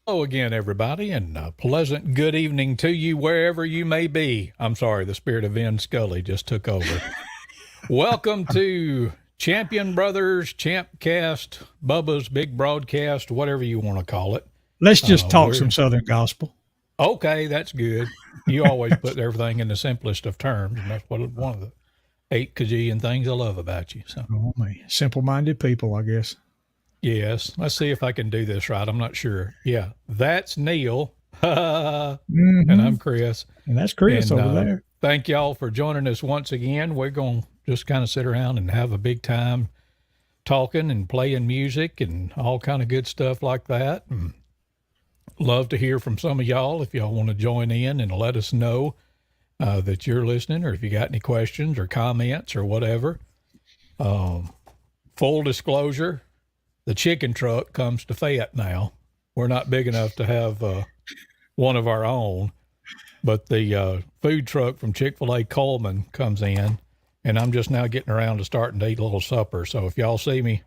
Hello again, everybody, and a pleasant good evening to you wherever you may be. I'm sorry, the spirit of Vin Scully just took over. Welcome to Champion Brothers, ChampCast, Bubba's Big Broadcast, whatever you want to call it. Let's just talk some we're Southern gospel. okay. That's good. You always put everything in the simplest of terms, and that's one of the 8 kajillion things I love about you. So, Oh, man. Simple-minded people, I guess. yes, let's see if I can do this right. I'm not sure. Yeah, that's Neal, and Mm-hmm. I'm Chris. And that's Chris And over there. thank y'all for joining us once again. We're going to just kind of sit around and have a big time talking and playing music and all kind of good stuff like that. And love to hear from some of y'all if y'all want to join in and let us know that you're listening, or if you got any questions or comments or whatever. Full disclosure, the chicken truck comes to Fayette now. We're not big enough to have one of our own, but the food truck from Chick-fil-A Coleman comes in, and I'm just now getting around to starting to eat a little supper. So if y'all see me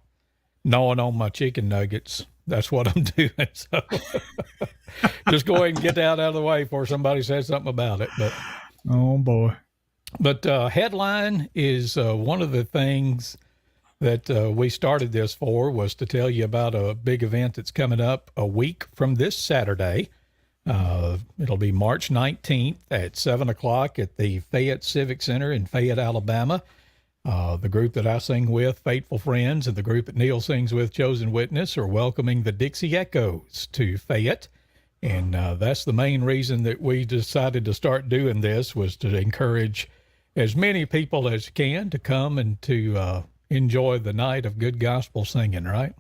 gnawing on my chicken nuggets, that's what I'm doing. So just go ahead and get that out of the way before somebody says something about it. Oh, boy. But headline is one of the things that we started this for, was to tell you about a big event that's coming up a week from this Saturday. It'll be March 19th at 7 o'clock at the Fayette Civic Center in Fayette, Alabama. The group that I sing with, Faithful Friends, and the group that Neal sings with, Chosen Witness, are welcoming the Dixie Echoes to Fayette. And that's the main reason that we decided to start doing this, was to encourage as many people as can to come and to enjoy the night of good gospel singing, right?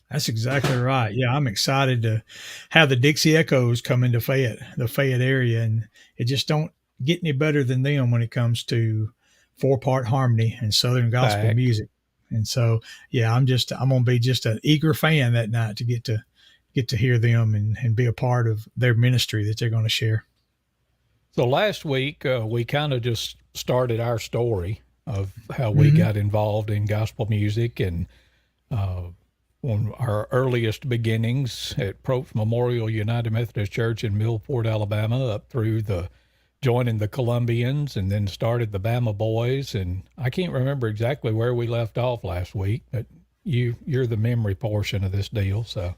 That's exactly right. Yeah, I'm excited to have the Dixie Echoes come into Fayette, the Fayette area, and it just don't get any better than them when it comes to four-part harmony and Southern gospel Fact. music. And so, yeah, I'm going to be just an eager fan that night to get to hear them and be a part of their ministry that they're going to share. So last week, we kind of just started our story of how we got involved in gospel music, and on our earliest beginnings at Probst Memorial United Methodist Church in Millport, Alabama, up through joining the Columbians, and then started the Bama Boys. And I can't remember exactly where we left off last week, but you're the memory portion of this deal. So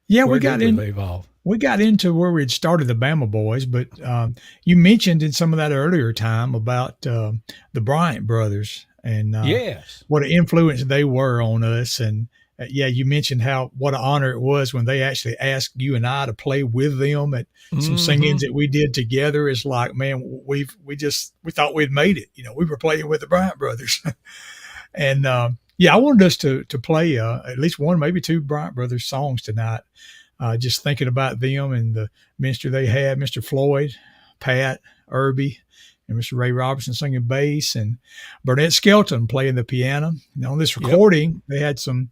Yeah, where we did got we in. leave off? We got into where we had started the Bama Boys, but you mentioned in some of that earlier time about the Bryant brothers and Yes. what an influence they were on us. And yeah, you mentioned what an honor it was when they actually asked you and I to play with them at some singings that we did together. It's like, man, we thought we'd made it. We were playing with the Bryant brothers, and yeah, I wanted us to play at least one, maybe two Bryant brothers songs tonight. Just thinking about them and the ministry they had, Mr. Floyd, Pat, Irby, and Mr. Ray Robertson singing bass, and Burnett Skelton playing the piano. And on this recording, they had some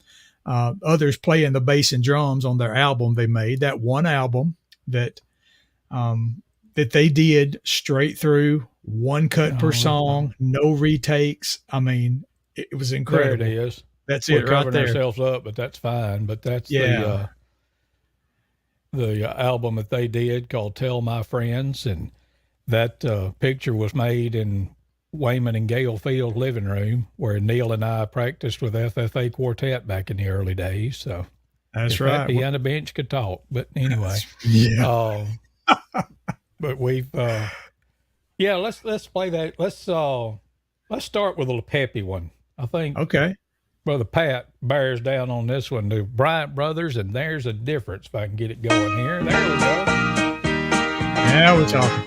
others playing the bass and drums on their album they made. That one album that they did straight through, one cut per song, no retakes. I mean, it was incredible. There it is. That's We're it right covering there. ourselves up, but that's fine. But that's Yeah. the album that they did called Tell My Friends, and that picture was made in Wayman and Gail Field's living room, where Neal and I practiced with FFA Quartet back in the early days. So That's if right. that behind a bench could talk. But anyway, Yeah. but we've let's play that. Let's start with a little peppy one. I think Okay. Brother Pat bears down on this one. The Bryant brothers, and There's a Difference. If I can get it going here. There we go. Now we're talking.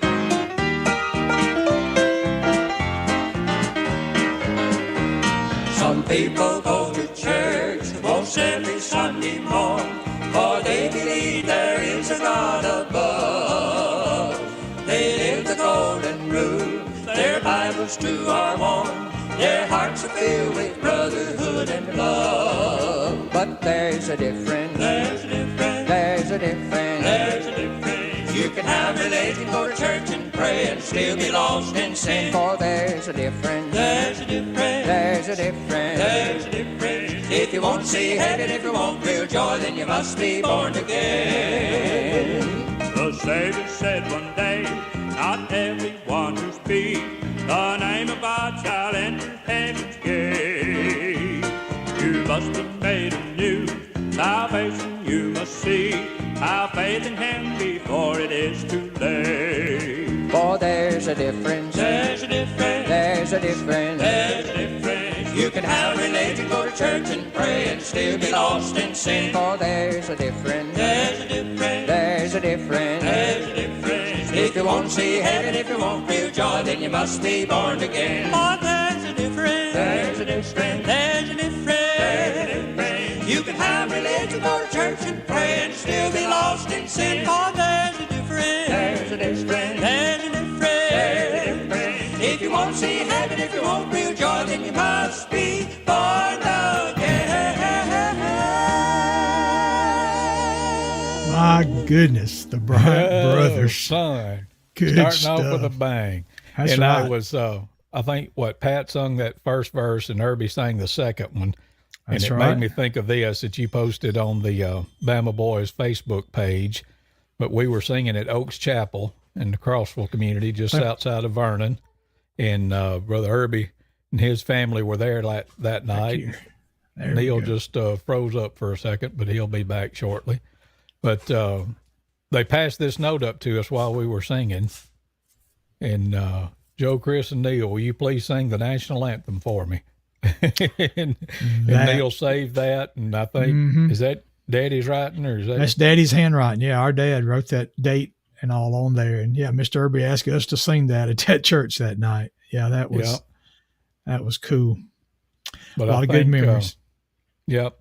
Some people go to church most every Sunday morning, for they believe there is a God above. They live the golden rule, their Bibles too are warm, their hearts are filled with brotherhood and love. But there's a difference, there's a difference, there's a difference, there's a difference. You can have religion, go to church and pray, and still be lost in sin. For there's a difference, there's a difference, there's a difference, there's a difference. If you want to see heaven, if you want real joy, then you must be born again. Savior said one day, not everyone who speaks the name of God shall enter heaven's gate. You must be made anew, salvation you must see. Have faith in Him before it is too late. For there's a difference. There's a difference. There's a difference. There's a difference. You can have religion, go to church and pray, and still be lost in sin. For there's a difference. There's a difference. There's a difference. There's a difference. If you want to see heaven, if you want real joy, then you must be born again. For there's a difference. There's a difference. There's a difference. There's a difference. You can have religion, go to church and pray, and still be lost in sin. For there's a difference. There's a difference. There's a difference. There's a difference. If you want to see heaven, if you want real joy, then you must be born again. My goodness, the Bryant brothers. Son. Good Starting stuff. off with a bang. That's and right. I was, I think, Pat sung that first verse and Herbie sang the second one. And That's it right. made me think of this that you posted on the Bama Boys Facebook page. But we were singing at Oaks Chapel in the Crossville community just outside of Vernon. And Brother Herbie and his family were there that night. There we Neal go. just froze up for a second, but he'll be back shortly. But they passed this note up to us while we were singing. And Joe, Chris, and Neal, will you please sing the national anthem for me? and Neal saved that. And I think, is that Daddy's writing or is that? That's Daddy's handwriting. Yeah, our dad wrote that date and all on there. And yeah, Mr. Irby asked us to sing that at that church that night. Yeah, that was cool. But A lot of good memories. Yep.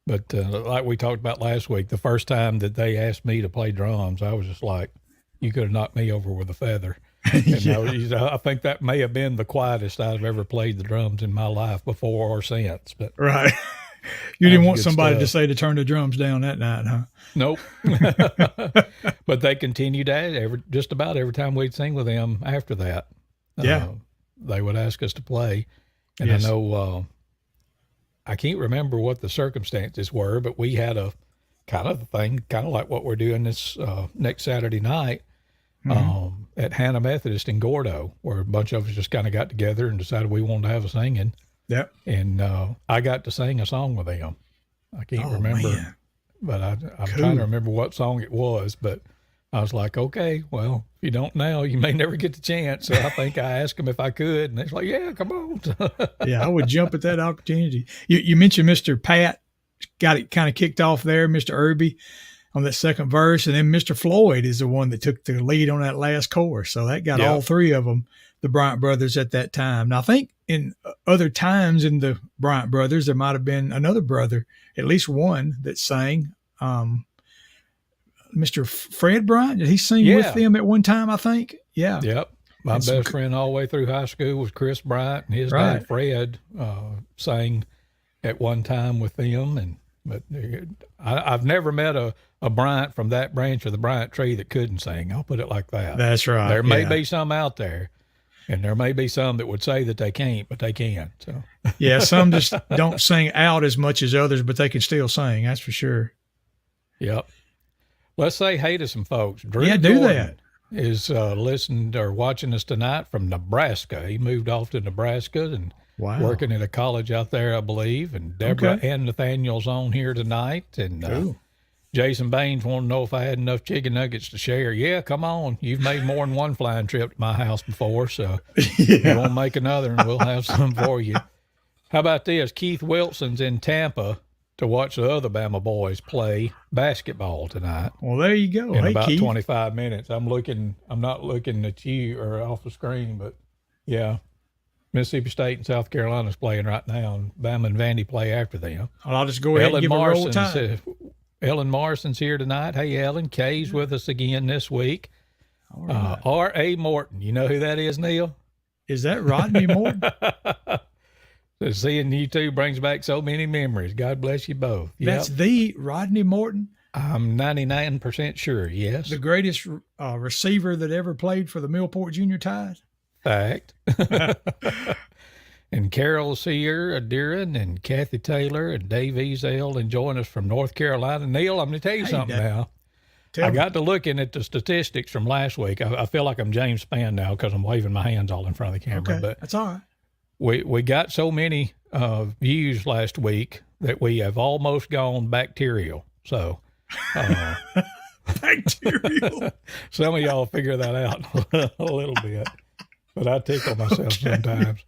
But like we talked about last week, the first time that they asked me to play drums, I was just like, you could have knocked me over with a feather. And I think that may have been the quietest I've ever played the drums in my life before or since. But Right. You didn't was want good somebody to stuff. say to turn the drums down that night, huh? Nope. But they continued to just about every time we'd sing with them after that. Yeah. They would ask us to play. And Yes. I know, I can't remember what the circumstances were, but we had a kind of thing, kind of like what we're doing this next Saturday night at Hannah Methodist in Gordo, where a bunch of us just kind of got together and decided we wanted to have a singing. Yep. And I got to sing a song with them. I can't remember, man. but I'm Cool. trying to remember what song it was. But I was like, okay, well, if you don't now, you may never get the chance. So I think I asked them if I could, and they're like, yeah, come on. Yeah, I would jump at that opportunity. You mentioned Mr. Pat got it kind of kicked off there, Mr. Irby on that second verse, and then Mr. Floyd is the one that took the lead on that last chorus. So that got all three of them, the Bryant brothers, at that time. Now, I think in other times in the Bryant brothers, there might have been another brother, at least one, that sang. Mr. Fred Bryant, did he sing with them at one time, I think? Yeah. Yep. My best friend all the way through high school was Chris Bryant, and his dad, Fred, sang at one time with them. But I've never met a Bryant from that branch of the Bryant tree that couldn't sing. I'll put it like that. That's right. There may be some out there, and there may be some that would say that they can't, but they can. So yeah, some just don't sing out as much as others, but they can still sing. That's for sure. Yep. Let's say hey to some folks. Drew do Gordon that. is listening or watching us tonight from Nebraska. He moved off to Nebraska and working at a college out there, I believe. And Deborah and Nathaniel's on here tonight. And Jason Baines wanted to know if I had enough chicken nuggets to share. Yeah, come on. You've made more than one flying trip to my house before, so if you want to make another, and we'll have some for you. How about this? Keith Wilson's in Tampa to watch the other Bama boys play basketball tonight. Well, there you go. In Hey, about Keith. 25 minutes. I'm not looking at you or off the screen, but yeah. Mississippi State and South Carolina's playing right now, and Bama and Vandy play after them. Well, I'll just go ahead and give a roll of time. Ellen Morrison's here tonight. Hey, Ellen. Kay's with us again this week. Right. R.A. Morton. You know who that is, Neal? Is that Rodney Morton? So seeing you two brings back so many memories. God bless you both. That's the Rodney Morton? I'm 99% sure, yes. The greatest receiver that ever played for the Millport Junior Tide? Fact. And Carol Sear, Adiran, and Kathy Taylor, and Dave Ezel enjoying us from North Carolina. Neal, I'm going to tell you something now. Tell I me. got to looking at the statistics from last week. I feel like I'm James Spann now because I'm waving my hands all in front of the camera. Okay, But that's all right. we got so many views last week that we have almost gone bacterial. So Bacterial. some of y'all figure that out a little bit, but I tickle myself sometimes.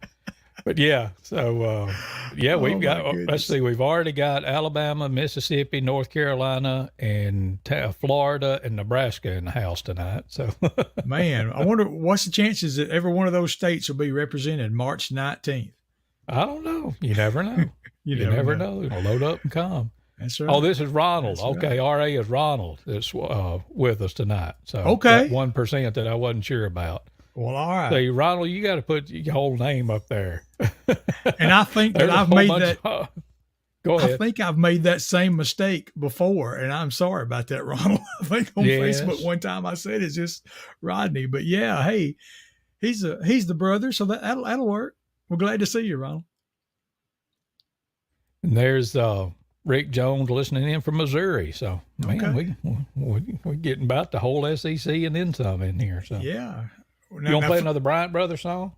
But yeah, so we've got, let's goodness. see, we've already got Alabama, Mississippi, North Carolina, and Florida and Nebraska in the house tonight. So Man, I wonder what's the chances that every one of those states will be represented March 19th. I don't know. You never know. You never know. Load up and come. That's right. Oh, this is Ronald. That's Okay, RA is Ronald that's with us tonight. So Okay. that 1% that I wasn't sure about. Well, all right. So Ronald, you got to put your whole name up there. And I think that There's a I've whole made bunch that. of- Go ahead. I think I've made that same mistake before, and I'm sorry about that, Ronald. I think on Yes. Facebook one time I said it's just Rodney, but yeah, hey, he's the brother, so that'll work. We're glad to see you, Ronald. And there's Rick Jones listening in from Missouri. So, man, Okay. we're getting about the whole SEC and then some in here. So, Yeah. you want to play another Bryant Brothers song?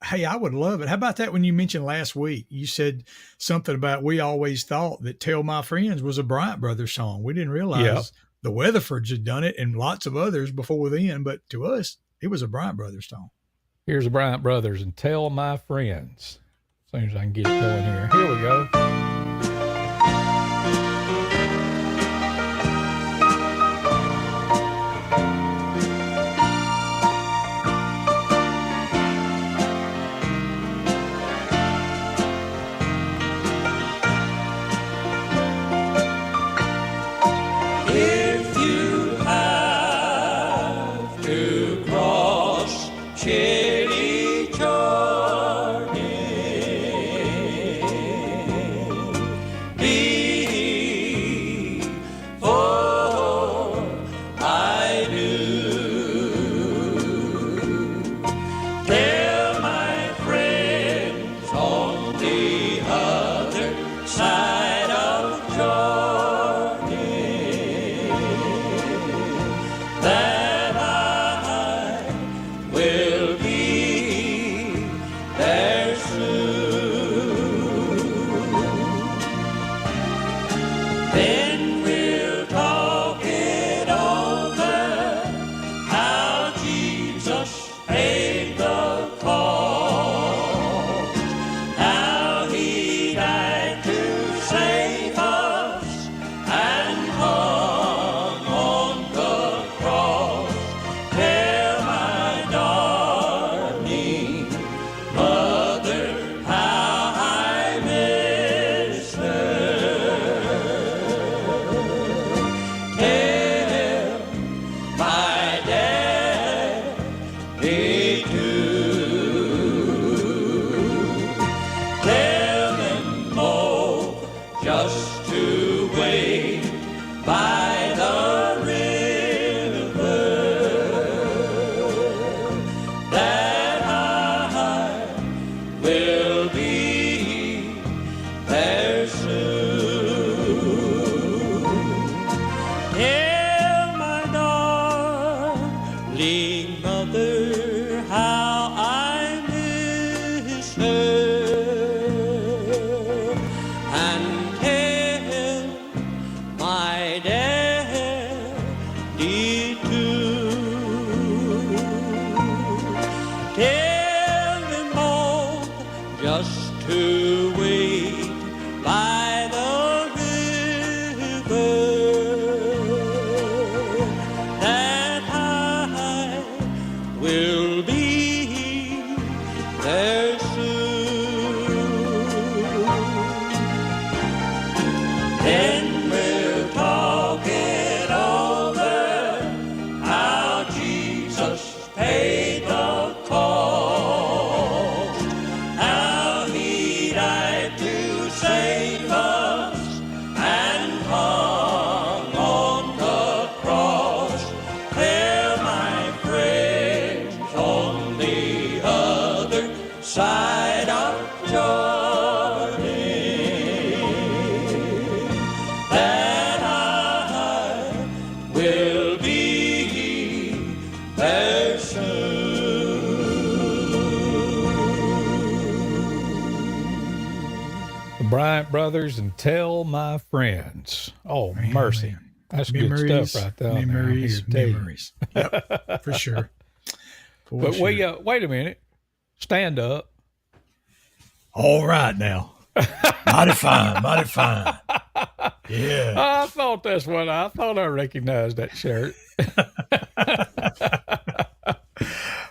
Hey, I would love it. How about that when you mentioned last week? You said something about we always thought that Tell My Friends was a Bryant Brothers song. We didn't realize Yep. the Weatherfords had done it and lots of others before then, but to us, it was a Bryant Brothers song. Here's the Bryant Brothers and Tell My Friends. As soon as I can get it going here. Here we go. If you have to cross chilly Jordan, before I do, tell my friends on the other side of Jordan that I will be there soon. Then we'll talk it over, how Jesus paid the cost, how he died to save us and hung on the cross. Tell my darling mother how I miss her. Tell my daddy too. Tell them both just to wait by the river, that I will be there soon. Tell my darling mother how I miss her, and tell my daddy too. Tell them both just to wait by the river, that I will be there soon. Then we'll talk it over, how Jesus paid the cost. Bryant Brothers and Tell My Friends. Oh, mercy. Man. That's Memories, good stuff right there. Memories. Yep, for sure. But wait a minute. Stand up. All right now. Mighty fine. Yeah. I thought I recognized that shirt.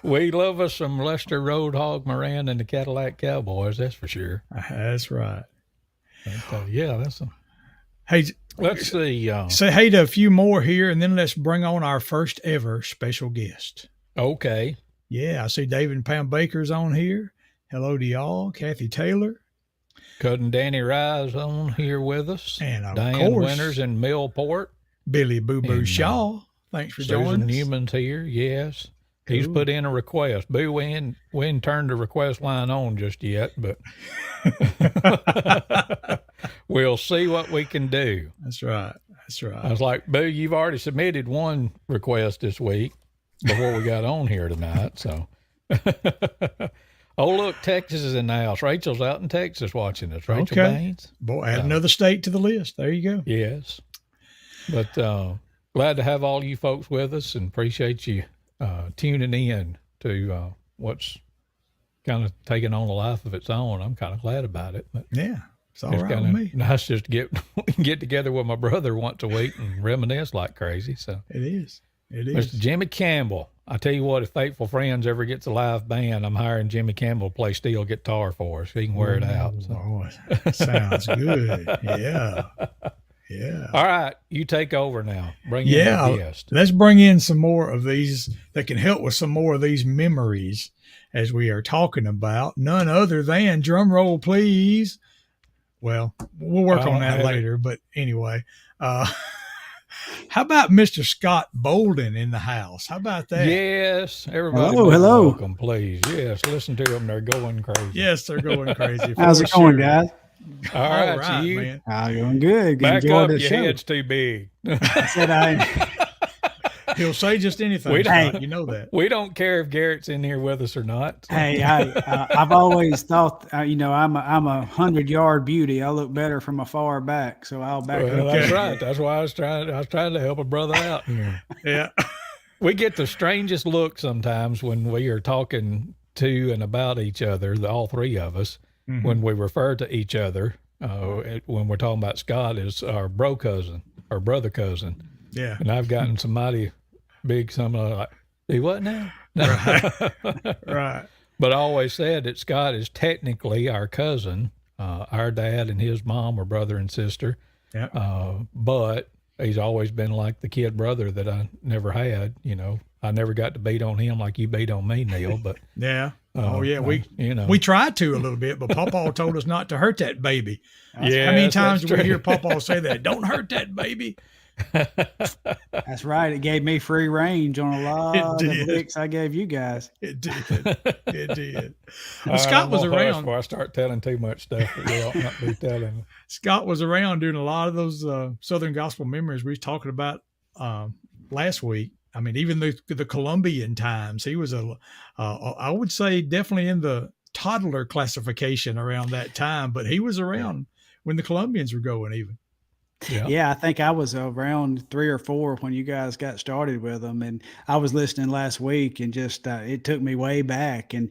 We love us some Lester Roadhog Moran and the Cadillac Cowboys, that's for sure. That's right. Yeah, that's a... Hey, let's see. Say hey to a few more here, and then let's bring on our first ever special guest. Okay. Yeah, I see David and Pam Baker's on here. Hello to y'all. Kathy Taylor. Cousin Danny Rise on here with us. And of Diane course, Winters in Millport. Billy Boo Boo Shaw. Thanks for joining Susan us. Newman's here, yes. Cool. He's put in a request. Boo, we ain't turned the request line on just yet, but we'll see what we can do. That's right. I was like, Boo, you've already submitted one request this week before we got on here tonight. So, oh, look, Texas is in the house. Rachel's out in Texas watching us. Rachel Baines. Boy, add another state to the list. There you go. Yes. But glad to have all you folks with us and appreciate you tuning in to what's kind of taking on a life of its own. I'm kind of glad about it. But yeah, it's all it's right kind with of me. nice just to get together with my brother once a week and reminisce like crazy. So it is. Mr. Jimmy Campbell. I tell you what, if Faithful Friends ever gets a live band, I'm hiring Jimmy Campbell to play steel guitar for us. He can wear it out. So. Oh, sounds good. Yeah. Yeah. All right, you take over now. Bring in the guest. Let's bring in some more of these that can help with some more of these memories as we are talking about. None other than, drum roll, please. Well, we'll work on that later. But anyway, how about Mr. Scott Bolden in the house? How about that? Yes, everybody. Hello. Welcome, please. Yes, listen to them. They're going crazy. Yes, they're going crazy. How's it going, guys? All right, you. Man. Doing good. Back Enjoyed up, the your show. head's too big. I said He'll say just anything. You know that. We don't care if Garrett's in here with us or not. So. Hey, I've always thought, I'm a 100-yard beauty. I look better from afar back, so I'll back up. That's right. That's why I was trying to help a brother out here. Yeah. We get the strangest look sometimes when we are talking to and about each other, all three of us, when we refer to each other, when we're talking about Scott as our our brother cousin. Yeah. And I've gotten some mighty big, like, hey, what now? Right. But I always said that Scott is technically our cousin. Our dad and his mom were brother and sister. Yeah. But he's always been like the kid brother that I never had. I never got to beat on him like you beat on me, Neal. But yeah. We tried to a little bit, but Pawpaw told us not to hurt that baby. Yeah. How many times do we hear Pawpaw say that? Don't hurt that baby. That's right. It gave me free range on a lot of licks I gave you guys. It did. It did. Well, Scott was around. Before I start telling too much stuff that we ought not be telling. Scott was around doing a lot of those Southern gospel memories we was talking about last week. I mean, even the Colombian times, he was I would say definitely in the toddler classification around that time, but he was around when the Colombians were going even. Yeah, I think I was around 3 or 4 when you guys got started with them. And I was listening last week and just it took me way back. And,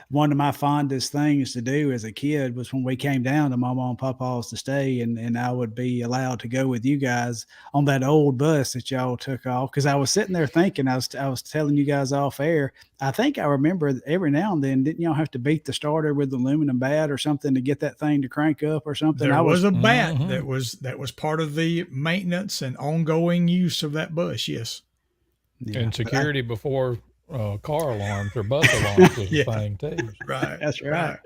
one of my fondest things to do as a kid was when we came down to Mama and Papa's to stay and I would be allowed to go with you guys on that old bus that y'all took off. Because I was sitting there thinking, I was telling you guys off air, I think I remember every now and then, didn't y'all have to beat the starter with the aluminum bat or something to get that thing to crank up or something? There was a bat that was part of the maintenance and ongoing use of that bus. Yes. Yeah. And security before car alarms or bus alarms was a thing too. Right. That's right.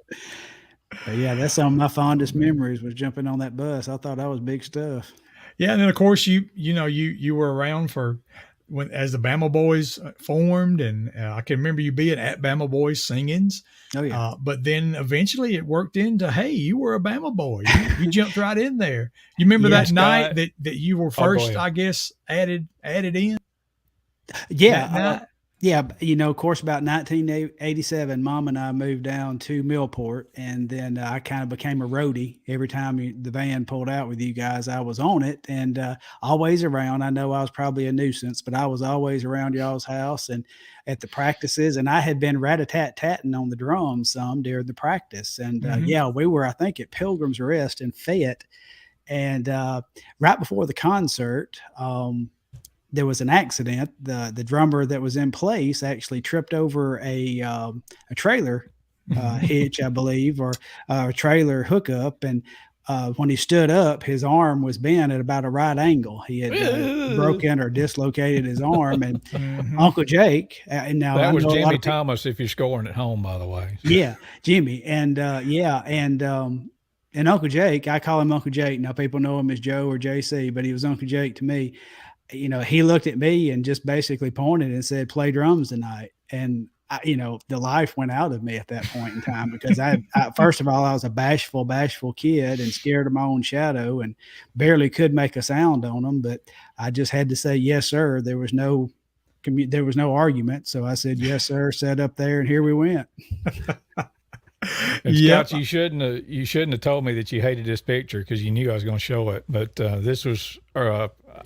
But yeah, that's some of my fondest memories was jumping on that bus. I thought that was big stuff. Yeah. And then of course you were around for as the Bama Boys formed, and I can remember you being at Bama Boys singings. Oh yeah. But then eventually it worked into, hey, you were a Bama boy. You jumped right in there. You remember that night that you were first, I guess, added in? Yeah. Yeah, of course, about 1987, Mom and I moved down to Millport, and then I kind of became a roadie. Every time the van pulled out with you guys, I was on it, and always around. I know I was probably a nuisance, but I was always around y'all's house and at the practices. And I had been rat-a-tat-tatting on the drums some during the practice. And yeah, we were, I think, at Pilgrim's Rest in Fayette, and right before the concert. There was an accident. The drummer that was in place actually tripped over a trailer hitch, I believe, or a trailer hookup, and when he stood up, his arm was bent at about a right angle. He had broken or dislocated his arm, and Uncle Jake. And now That I was know a lot Jimmy of people, Thomas if you're scoring at home, by the way. yeah, Jimmy, and yeah, and Uncle Jake. I call him Uncle Jake. Now people know him as Joe or JC, but he was Uncle Jake to me. He looked at me and just basically pointed and said, "Play drums tonight." And the life went out of me at that point in time, because I first of all, I was a bashful kid and scared of my own shadow and barely could make a sound on them. But I just had to say, "Yes, sir." There was no argument. So I said, "Yes, sir," sat up there, and here we went. And Yep. Scott, you shouldn't have told me that you hated this picture, because you knew I was going to show it. But this was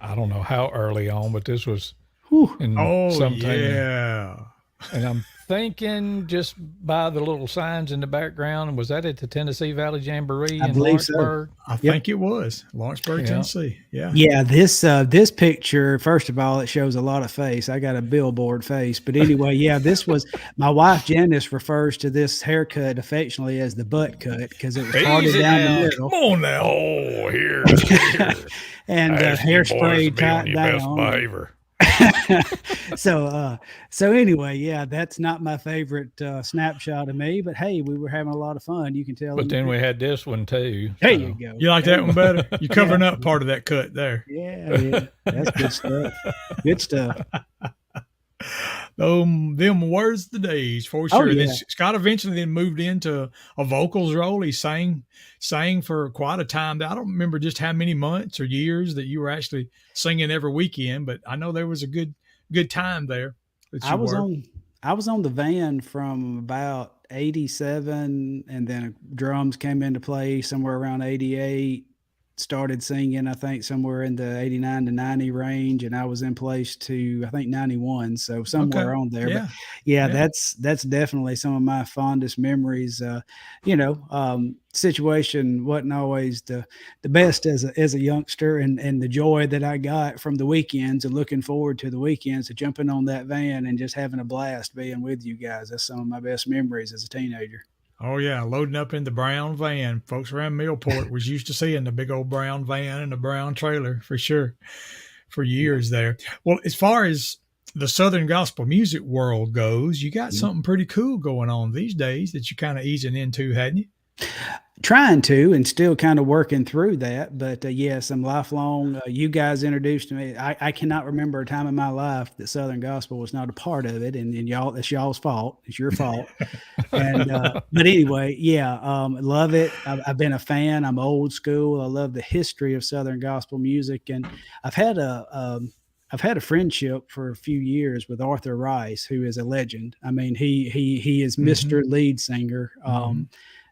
I don't know how early on, but this was Whew. in Oh, sometime. yeah. And I'm thinking, just by the little signs in the background, was that at the Tennessee Valley Jamboree I in believe so. Lawrenceburg? I think it was Lawrenceburg, Yeah. Tennessee. Yeah. Yeah, this picture, first of all, it shows a lot of face. I got a billboard face. But anyway, yeah, this was my wife Janice refers to this haircut affectionately as the butt cut, because it was parted Easy down now. the middle. Come on now. Oh, here. And hairspray tied down. behavior. So anyway, yeah, that's not my favorite snapshot of me, but hey, we were having a lot of fun. You can tell. But then we had this one too. there so. you go. You like that one better? You're covering up part of that cut there. Yeah, that's good stuff. Good stuff. Them words the days for Oh, sure. yeah. Then Scott eventually then moved into a vocals role. He sang for quite a time. I don't remember just how many months or years that you were actually singing every weekend, but I know there was a good time there. That you I was were. on the van from about 87, and then drums came into play somewhere around 88. Started singing, I think, somewhere in the 89 to 90 range, and I was in place to, I think, 91, so somewhere Okay. on there. Yeah. But yeah, Yeah. that's definitely some of my fondest memories. Situation wasn't always the best as a youngster, and the joy that I got from the weekends and looking forward to the weekends of jumping on that van and just having a blast being with you guys. That's some of my best memories as a teenager. Oh yeah, loading up in the brown van. Folks around Millport was used to seeing the big old brown van and the brown trailer for sure for years there. Well, as far as the Southern gospel music world goes, you got something pretty cool going on these days that you're kind of easing into, hadn't you? Trying to, and still kind of working through that. But yes, I'm lifelong. You guys introduced me. I cannot remember a time in my life that Southern gospel was not a part of it. And y'all, it's y'all's fault. It's your fault. And but anyway, yeah, love it. I've been a fan. I'm old school. I love the history of Southern gospel music, and I've had a friendship for a few years with Arthur Rice, who is a legend. I mean, he is Mr. Lead Singer.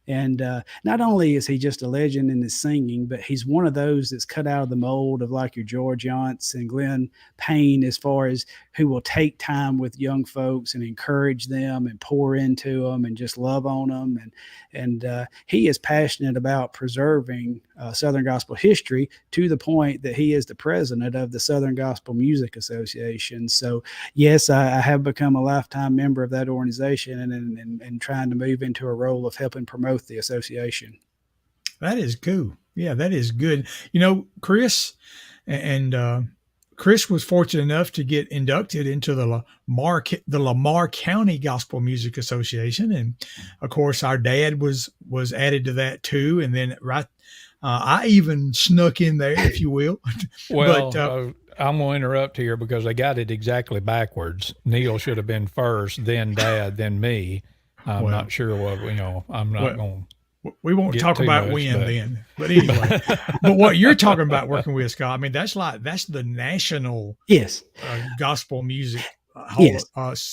And not only is he just a legend in his singing, but he's one of those that's cut out of the mold of like your George Johnson, Glenn Payne, as far as who will take time with young folks and encourage them and pour into them and just love on them. And he is passionate about preserving Southern gospel history to the point that he is the president of the Southern Gospel Music Association. So yes, I have become a lifetime member of that organization, and trying to move into a role of helping promote the association. That is cool. Yeah, that is good. Chris and Chris was fortunate enough to get inducted into the Lamar County Gospel Music Association, and of course, our dad was added to that too. And then I even snuck in there, if you will. Well, But, I'm going to interrupt here because they got it exactly backwards. Neal should have been first, then Dad, then me. I'm Well, not sure what, I'm not well, going we won't get talk too about much, when but- then. But anyway, but what you're talking about working with, Scott, I mean, that's the national Yes. gospel music Yes.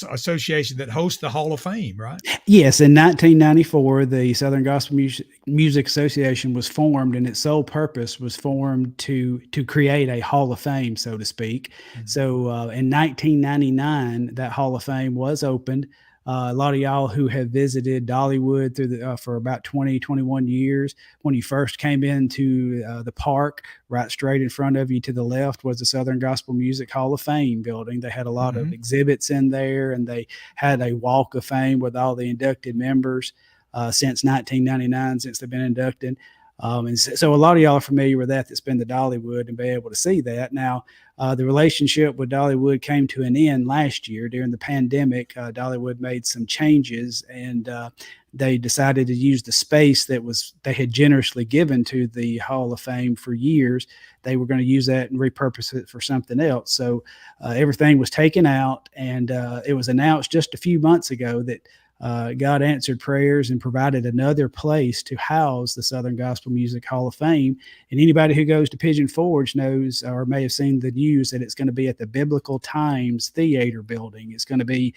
association that hosts the Hall of Fame, right? Yes, in 1994, the Southern Gospel Music Association was formed, and its sole purpose was formed to create a Hall of Fame, so to speak. So in 1999, that Hall of Fame was opened. A lot of y'all who have visited Dollywood for about 20, 21 years, when you first came into the park, right straight in front of you to the left was the Southern Gospel Music Hall of Fame building. They had a lot of exhibits in there, and they had a walk of fame with all the inducted members since 1999, since they've been inducted. And so a lot of y'all are familiar with that, that's been to Dollywood and be able to see that. Now, the relationship with Dollywood came to an end last year during the pandemic. Dollywood made some changes, and they decided to use the space that they had generously given to the Hall of Fame for years. They were going to use that and repurpose it for something else. So everything was taken out, and it was announced just a few months ago that God answered prayers and provided another place to house the Southern Gospel Music Hall of Fame. And anybody who goes to Pigeon Forge knows, or may have seen the news, that it's going to be at the Biblical Times Theater building. It's going to be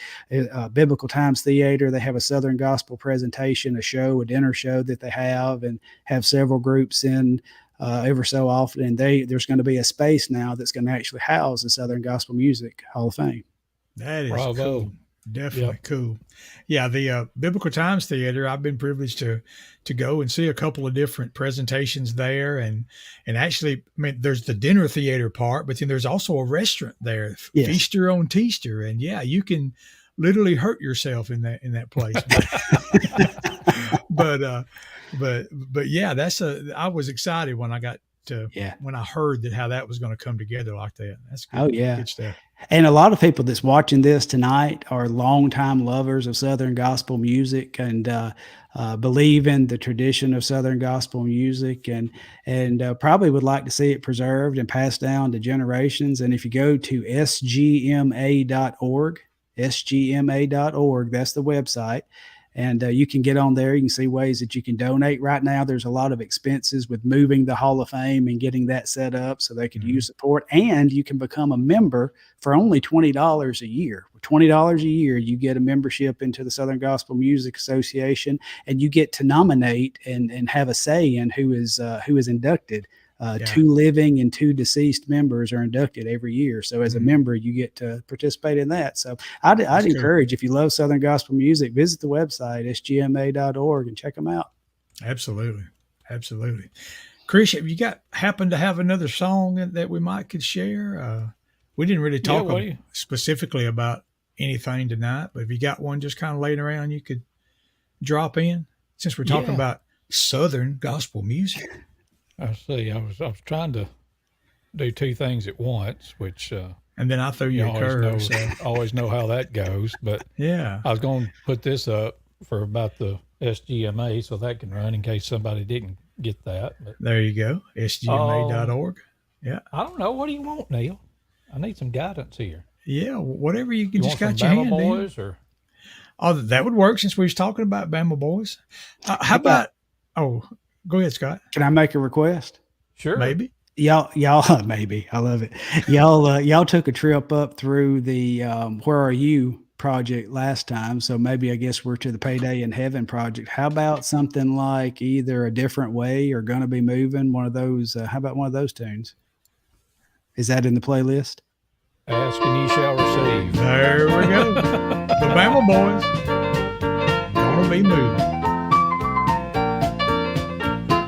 Biblical Times Theater. They have a Southern Gospel presentation, a show, a dinner show that they have, and have several groups in ever so often. And there's going to be a space now that's going to actually house the Southern Gospel Music Hall of Fame. That is Bravo. cool. Definitely cool. Yeah, the Biblical Times Theater, I've been privileged to go and see a couple of different presentations there, and actually, I mean, there's the dinner theater part, but then there's also a restaurant there, Yes. Feaster on Teaster, and yeah, you can literally hurt yourself in that place. but yeah, I was excited when I got to when I heard how that was going to come together like that. That's good. Oh, yeah. Good stuff. And a lot of people that's watching this tonight are longtime lovers of Southern gospel music and believe in the tradition of Southern gospel music, and probably would like to see it preserved and passed down to generations. And if you go to sgma.org, that's the website. And you can get on there. You can see ways that you can donate. Right now, there's a lot of expenses with moving the Hall of Fame and getting that set up so they could use support. And you can become a member for only $20 a year. For $20 a year, you get a membership into the Southern Gospel Music Association, and you get to nominate and have a say in who is inducted. 2 living and 2 deceased members are inducted every year. So as a member, you get to participate in that. So I'd encourage, if you love Southern gospel music, visit the website, sgma.org, and check them out. Absolutely. Absolutely. Chris, have you happened to have another song that we could share? We didn't really talk specifically about anything tonight, but if you got one just kind of laying around, you could drop in, since we're talking about Southern gospel music. I see. I was trying to do 2 things at once, which and then I threw you a curve. Always know how that goes. But yeah, I was going to put this up for about the SGMA so that can run in case somebody didn't get that. But there you go, sgma.org. Yeah. I don't know. What do you want, Neal? I need some guidance here. Yeah, whatever you can. You just want got some your Bama hand Boys in. or? Oh, that would work since we was talking about Bama Boys. How about? Oh. Go ahead, Scott. Can I make a request? Sure. Maybe. Y'all, maybe. I love it. Y'all took a trip up through the Where Are You project last time. So maybe I guess we're to the Payday in Heaven project. How about something like either A Different Way or Gonna Be Moving? One of those. How about one of those tunes? Is that in the playlist? Ask and ye shall receive. There we go. The Bama Boys. Gonna Be Moving.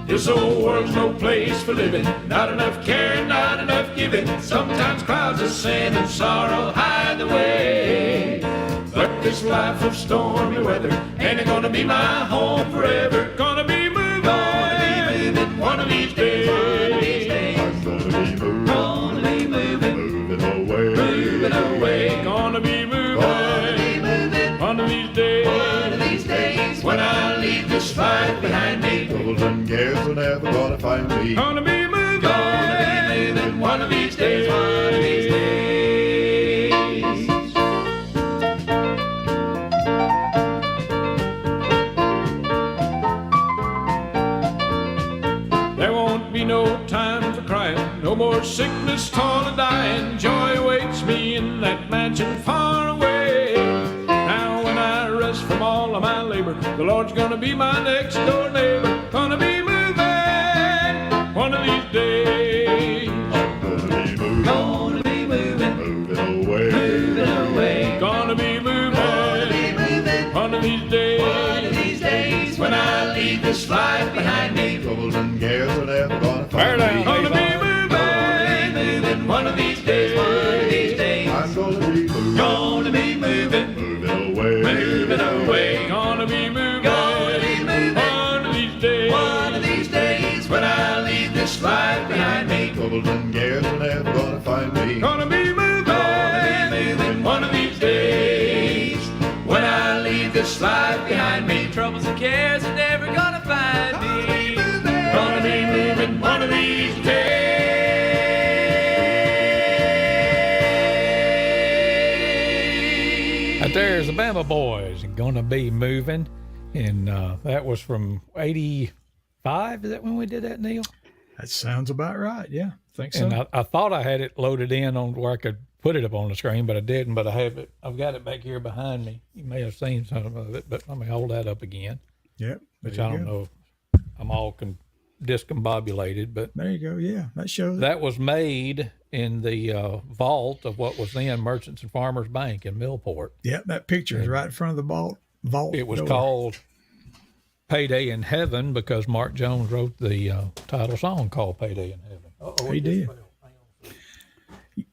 This old world's no place for living. Not enough caring, not enough giving. Sometimes clouds of sin and sorrow hide the way. But this life of stormy weather ain't gonna be my home forever. Gonna be moving, one of these days. I'm gonna be moving, moving away. Gonna be moving, one of these days. When I leave this life behind me, troubles and cares are never gonna find me. Gonna be moving, one of these days. There won't be no time for crying, no more sickness, toil, and dying. Joy awaits me in that mansion far away. all of my labor. The Lord's gonna be my next door neighbor. Gonna be moving one of these days. Gonna be moving, Moving away. moving away. Gonna be moving one of these One of these days when I leave this life behind me. Troubles and cares are never gonna Bear find down. me. Gonna be Moving one of these days, one of these days. I'm gonna be moving, Gonna be moving, moving away. moving away. Gonna be moving Gonna be moving one of these days. one of these days when I leave this life behind me. Troubles and cares are never gonna find me. Gonna be moving One of these days when I leave this life behind me. Troubles and cares are never gonna find me. Gonna be moving one of these days. Out there's the Bama Boys and Gonna Be Moving. And that was from 85. Is that when we did that, Neil? That sounds about right. Yeah, I think so. And I thought I had it loaded in on where I could put it up on the screen, but I didn't. But I've got it back here behind me. You may have seen some of it, but let me hold that up again, Yep. which there I you don't go. know if I'm all discombobulated, but There you go. Yeah, that shows. that was made in the vault of what was then Merchants and Farmers Bank in Millport. Yep, that picture is right in front of the vault. It was door. called Payday in Heaven because Mark Jones wrote the title song called Payday in Heaven. Uh-oh, He it just did. fell.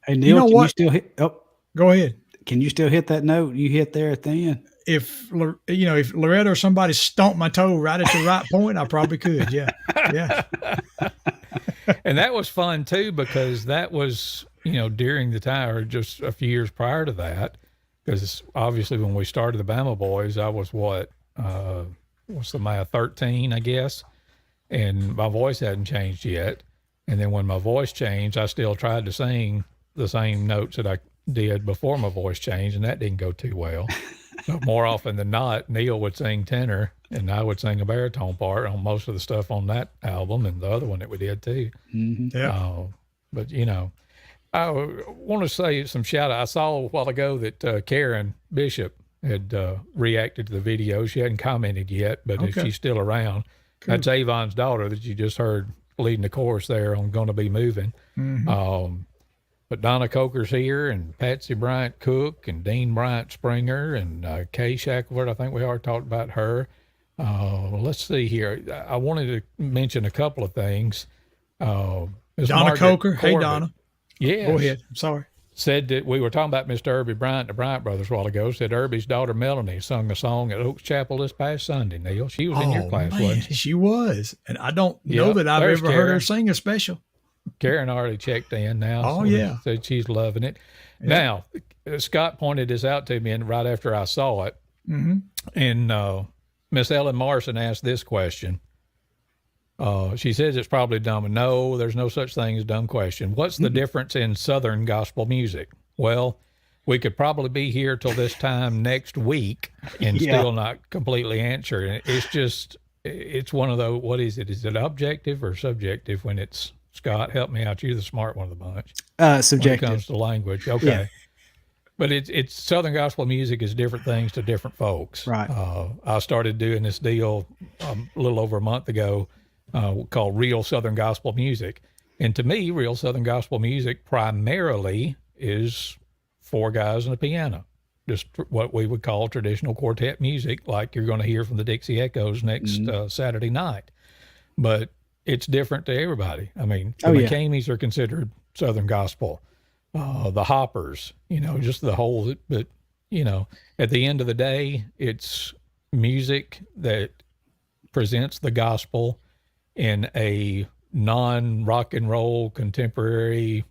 Hey Neil, You know can what? you still hit? Oh, Go ahead. can you still hit that note you hit there at the end? If if Loretta or somebody stomped my toe right at the right point, I probably could. Yeah, yeah. And that was fun too because that was, during the time or just a few years prior to that, because obviously when we started the Bama Boys, I was what's the math, 13, I guess, and my voice hadn't changed yet. And then when my voice changed, I still tried to sing the same notes that I did before my voice changed, and that didn't go too well. So more often than not, Neil would sing tenor, and I would sing a baritone part on most of the stuff on that album and the other one that we did too. Yeah. But I want to say some shout out. I saw a while ago that Karen Bishop had reacted to the video. She hadn't commented yet, but if Okay. she's still around, Cool. that's Avon's daughter that you just heard leading the chorus there on Gonna Be Moving. But Donna Coker's here, and Patsy Bryant Cook, and Dean Bryant Springer, and Kay Shackelford. I think we already talked about her. Let's see here. I wanted to mention a couple of things. Ms. Donna Margaret Coker. Hey, Corbett, Donna. yes, Go ahead. I'm sorry. said that we were talking about Mr. Irby Bryant, the Bryant brothers, a while ago. Said Irby's daughter Melanie sung a song at Oaks Chapel this past Sunday. Neil, she was in your class, man, wasn't she? she was, and I don't know Yep, that I've there's ever heard her Karen. sing a special. Karen already checked in now. Oh, so yeah. said she's loving it. Now, Scott pointed this out to me, and right after I saw it, and Miss Ellen Morrison asked this question. She says it's probably dumb. No, there's no such thing as dumb question. What's the difference in Southern gospel music? Well, we could probably be here till this time next week and still not completely answer it. It's one of those, what is it? Is it objective or subjective when it's, Scott, help me out. You're the smart one of the bunch. When it Subjective. comes to language. Okay. Yeah. But it's Southern gospel music is different things to different folks. Right. I started doing this deal a little over a month ago called Real Southern Gospel Music. And to me, Real Southern Gospel Music primarily is four guys and a piano, just what we would call traditional quartet music, like you're going to hear from the Dixie Echoes next Saturday night. But it's different to everybody. I mean, the McCameys are considered Southern Gospel. The Hoppers, just the whole, but, at the end of the day, it's music that presents the gospel in a non-rock and roll contemporary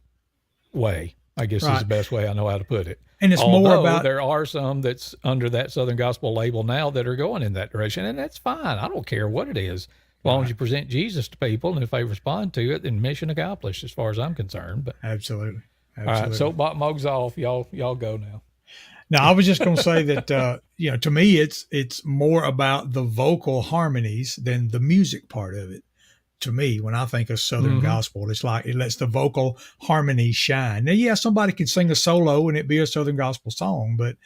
way, I guess is the best way I know how to put it. And it's Although more about, there are some that's under that Southern Gospel label now that are going in that direction, and that's fine. I don't care what it is. As long as you present Jesus to people, and if they respond to it, then mission accomplished as far as I'm concerned. But absolutely. all right, soapbox mugs off. Y'all go now. Now, I was just going to say that, to me, it's more about the vocal harmonies than the music part of it. to me, when I think of Southern gospel, it's like it lets the vocal harmony shine. Now, yeah, somebody can sing a solo and it be a Southern gospel song, but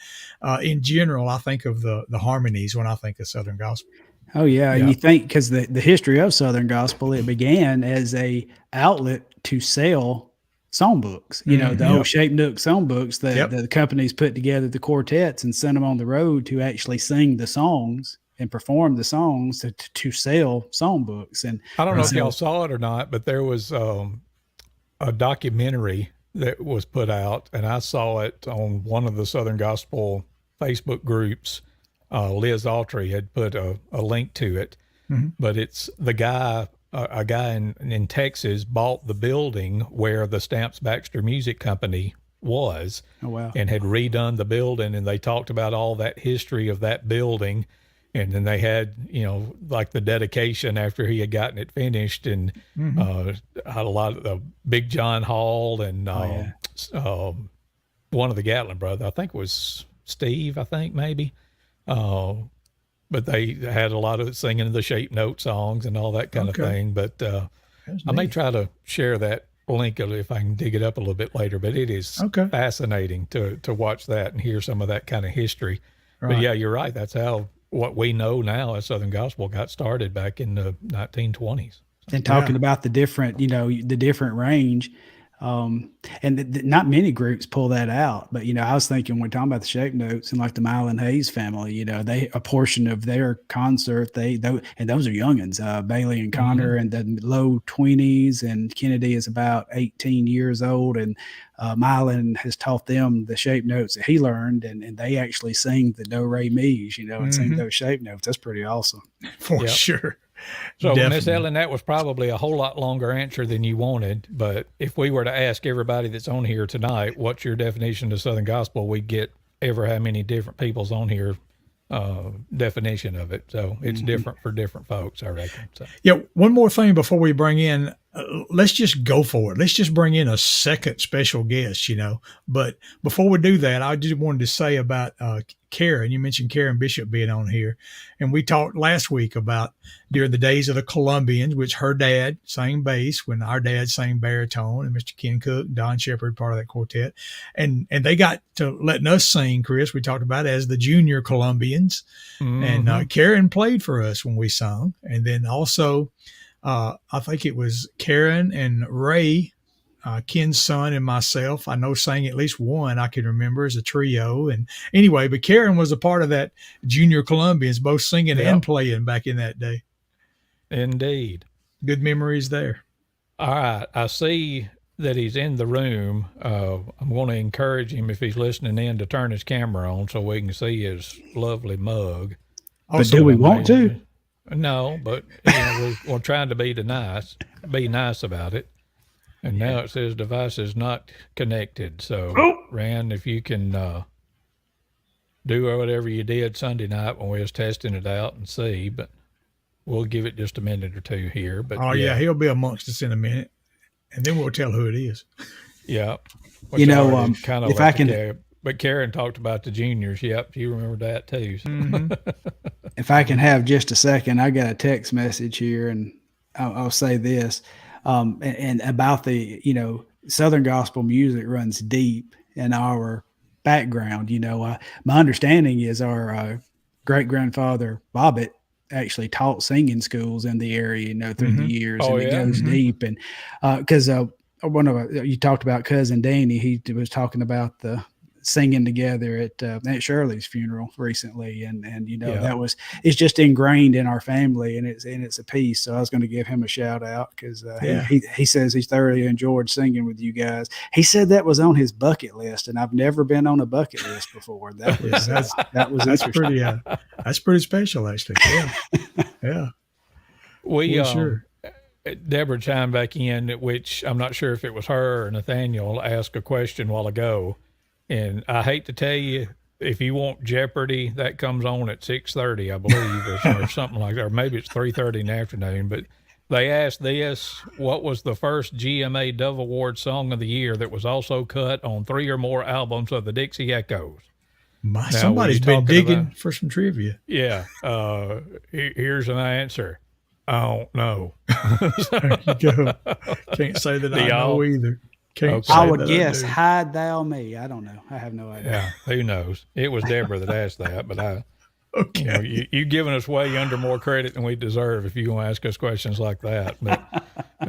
in general, I think of the harmonies when I think of Southern gospel. Oh yeah, and Yeah. you think because the history of Southern gospel, it began as a outlet to sell songbooks. You know, the old Shape Nook songbooks that Yep. the companies put together the quartets and sent them on the road to actually sing the songs and perform the songs to sell songbooks. And I don't know if so- y'all saw it or not, but there was a documentary that was put out, and I saw it on one of the Southern Gospel Facebook groups. Liz Autry had put a link to it, but it's the guy, a guy in Texas bought the building where the Stamps Baxter Music Company was. Oh, wow. And had redone the building, and they talked about all that history of that building. And then they had, you know, like the dedication after he had gotten it finished, and had a lot of the Big John Hall and one of the Gatlin brothers, I think it was Steve, I think maybe. But they had a lot of singing the Shape Note songs and all that kind of thing. But I may try to share that link if I can dig it up a little bit later. But it is fascinating to watch that and hear some of that kind of history. But yeah, you're right. That's how what we know now as Southern Gospel got started back in the 1920s. And talking about the different, you know, the different range. And not many groups pull that out, but, you know, I was thinking when we're talking about the Shape Notes and like the Mylan Hayes family, you know, a portion of their concert, and those are youngins, Bailey and Connor and the low 20s, and Kennedy is about 18 years old. And Mylan has taught them the Shape Notes that he learned, and they actually sing the do, re, mi's, you know, and sing those Shape Notes. That's pretty awesome. For sure. So, Definitely. Miss Ellen, that was probably a whole lot longer answer than you wanted. But if we were to ask everybody that's on here tonight, what's your definition of Southern Gospel, we'd get ever how many different people's on here definition of it. So it's different for different folks, I reckon. So. Yeah, one more thing before we bring in, let's just go for it. Let's just bring in a second special guest, you know. But before we do that, I just wanted to say about Karen. You mentioned Karen Bishop being on here. And we talked last week about during the days of the Columbians, which her dad sang bass when our dad sang baritone, and Mr. Ken Cook, Don Shepard, part of that quartet. And they got to letting us sing, Chris, we talked about as the junior Columbians. And Karen played for us when we sung. And then also, I think it was Karen and Ray, Ken's son, and myself, I know sang at least one I can remember as a trio. And anyway, but Karen was a part of that junior Columbians, both singing and playing back in that day. Indeed. Good memories there. All right. I see that he's in the room. I'm going to encourage him, if he's listening in, to turn his camera on so we can see his lovely mug. But do we want to? No, but you know, we're trying to be nice about it. And now it says device is not connected. So, Rand, if you can do whatever you did Sunday night when we was testing it out and see, but we'll give it just a minute or two here. But yeah, he'll be amongst us in a minute, and then we'll tell who it is. Yeah. You know, kind of if I can, but Karen talked about the juniors. Yep, you remember that too. So. If I can have just a second, I got a text message here, and I'll say this. And about the, you know, Southern gospel music runs deep in our background. You know, my understanding is our great grandfather Bobbitt actually taught singing schools in the area, you know, through the years, and it goes deep. And because you talked about cousin Danny, he was talking about the singing together at Aunt Shirley's funeral recently, and you know it's just ingrained in our family, and it's a piece. So I was going to give him a shout out because he says he's thoroughly enjoyed singing with you guys. He said that was on his bucket list, and I've never been on a bucket list before. That's pretty special, actually. Yeah. We Deborah chimed back in, which I'm not sure if it was her or Nathaniel asked a question a while ago. And I hate to tell you, if you want Jeopardy, that comes on at 6:30, I believe, or something like that, or maybe it's 3:30 in the afternoon. But they asked this: what was the first GMA Dove Award Song of the Year that was also cut on 3 or more albums of the Dixie Echoes? Somebody's been digging for some trivia. Yeah. Here's an answer: Oh, no. There you go. Can't say that I y'all? know either. Can't Okay. say I would that guess, I do. hide thou me. I don't know. I have no idea. Yeah, who knows? It was Deborah that asked that, but Okay. you giving us way under more credit than we deserve if you're going to ask us questions like that. But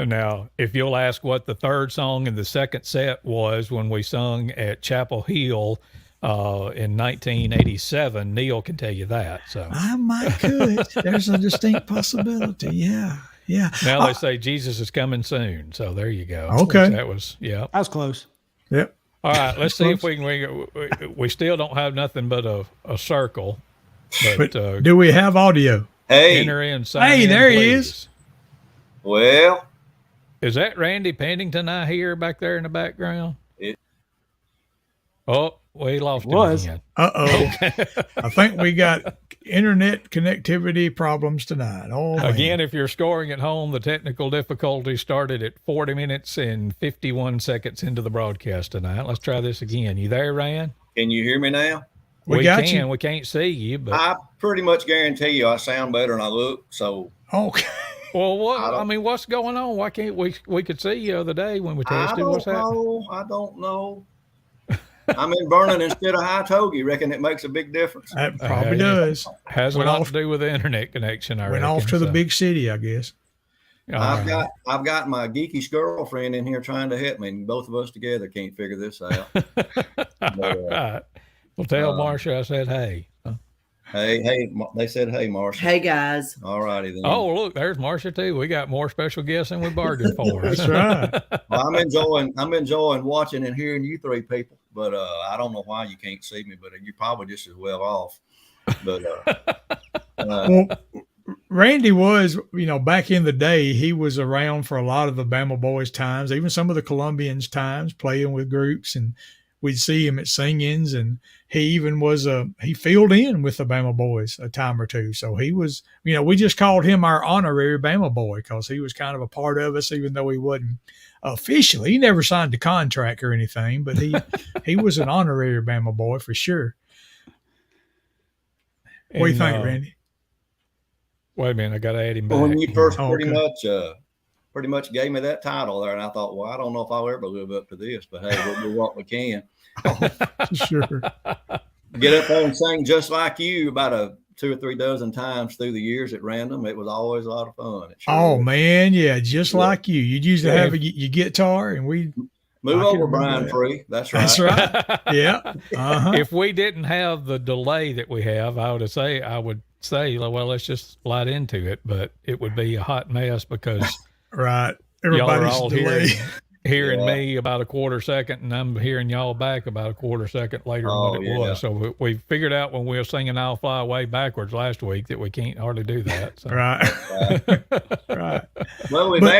now, if you'll ask what the third song in the second set was when we sung at Chapel Hill in 1987, Neal can tell you that. So I might could. There's a distinct possibility. Yeah. Yeah. now they say Jesus is coming soon. So there you go. Okay. That was, yeah. I was close. Yep. All right, let's see if we can. We still don't have nothing but a circle. But Do we have audio? Hey, enter in. Sign Hey, in, there he please. is. well, Is that Randy Pennington I hear back there in the background? It- Oh, we lost Was. him again. Uh-oh. I think we got internet connectivity problems tonight. Oh, man. Again, if you're scoring at home, the technical difficulty started at 40 minutes and 51 seconds into the broadcast tonight. Let's try this again. You there, Ryan? can you hear me now? We got can. you. We can't see you, but I pretty much guarantee you I sound better than I look. So Okay. well, what? I don't- I mean, what's going on? Why can't we? We could see you the other day when we I tested. What's don't happening? know. I don't know. I'm in Vernon instead of High Togi. Reckon it makes a big difference. That probably yeah. does. Has a Went lot off- to do with the internet connection. I Went reckon, off to the so. big city, I guess. All I've right. got my geekish girlfriend in here trying to help me, and both of us together can't figure this out. All right. Well, tell Marcia I said hey. Hey, they said hey, Marcia. Hey guys. All righty then. Oh, look, there's Marcia too. We got more special guests than we bargained for. That's right. Well, I'm enjoying watching and hearing you three people, but I don't know why you can't see me, but you're probably just as well off. But Well, Randy was, back in the day, he was around for a lot of the Bama Boys times, even some of the Columbians times, playing with groups, and we'd see him at sing-ins, and he even was he filled in with the Bama Boys a time or two. So he was, we just called him our honorary Bama Boy because he was kind of a part of us, even though he wasn't officially. He never signed a contract or anything, but he was an honorary Bama Boy for sure. What do you think, Randy? Wait a minute, I got to add him back. when you first Oh, pretty okay. much gave me that title there, and I thought, well, I don't know if I'll ever live up to this, but hey, we'll do what we can. Sure. Get up there and sing just like you about 2 or 3 dozen times through the years at random. It was always a lot of fun. It sure Oh was. man, yeah, just Yeah. like you. You'd usually Yeah. have your guitar, and we. Move I can over, remember Brian that. Free. That's right. That's right. Yeah. Uh-huh. If we didn't have the delay that we have, I would say, well, let's just slide into it, but it would be a hot mess because Right. y'all are Everybody's all delayed. hearing Yeah. me about a quarter second, and I'm hearing y'all back about a quarter second later than Oh, what it yeah. was. So we figured out when we were singing "I'll Fly Away" backwards last week that we can't hardly do that. So. Right. Right. Well, we've But-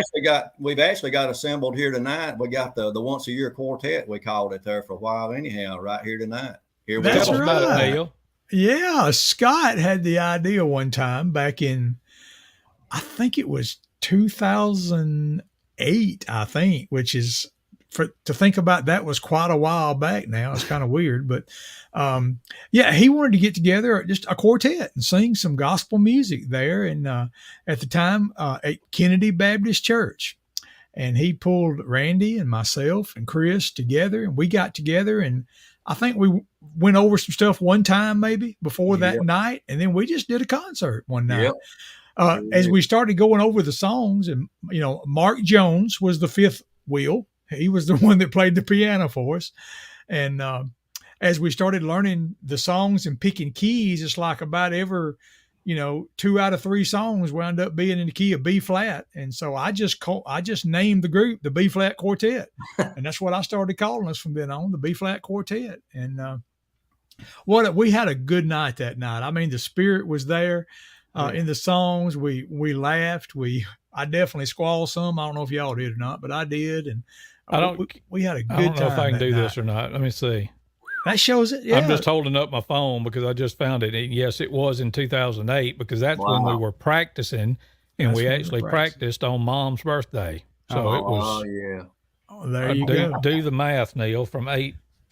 actually got assembled here tonight. We got the once a year quartet. We called it there for a while, anyhow. Right here tonight. Here we That's Tell us go. about right. it, Neal. Yeah. Scott had the idea one time back in, I think it was 2008, I think, which is to think about that was quite a while back now. It's kind of weird, but yeah, he wanted to get together just a quartet and sing some gospel music there. And at the time at Kennedy Baptist Church, and he pulled Randy and myself and Chris together, and we got together, and I think we went over some stuff one time maybe before that Yep. night, and then we just did a concert one night. Yep. As we started going over the songs, and Mark Jones was the fifth wheel. He was the one that played the piano for us. And as we started learning the songs and picking keys, it's like about every, 2 out of 3 songs wound up being in the key of B flat. And so I just named the group the B flat quartet. And that's what I started calling us from then on, the B flat quartet. And we had a good night that night. I mean, the spirit was there in the songs. We laughed. I definitely squalled some. I don't know if y'all did or not, but I did. And we had a good I don't know time. if I can that do night. this or not. Let me see. That shows it. Yeah. I'm just holding up my phone because I just found it. And yes, it was in 2008 because that's when we Wow. were practicing, and That's we when we actually were practicing. practiced on Mom's birthday. So it Oh was. yeah. Oh, there you go. Do the math, Neal. From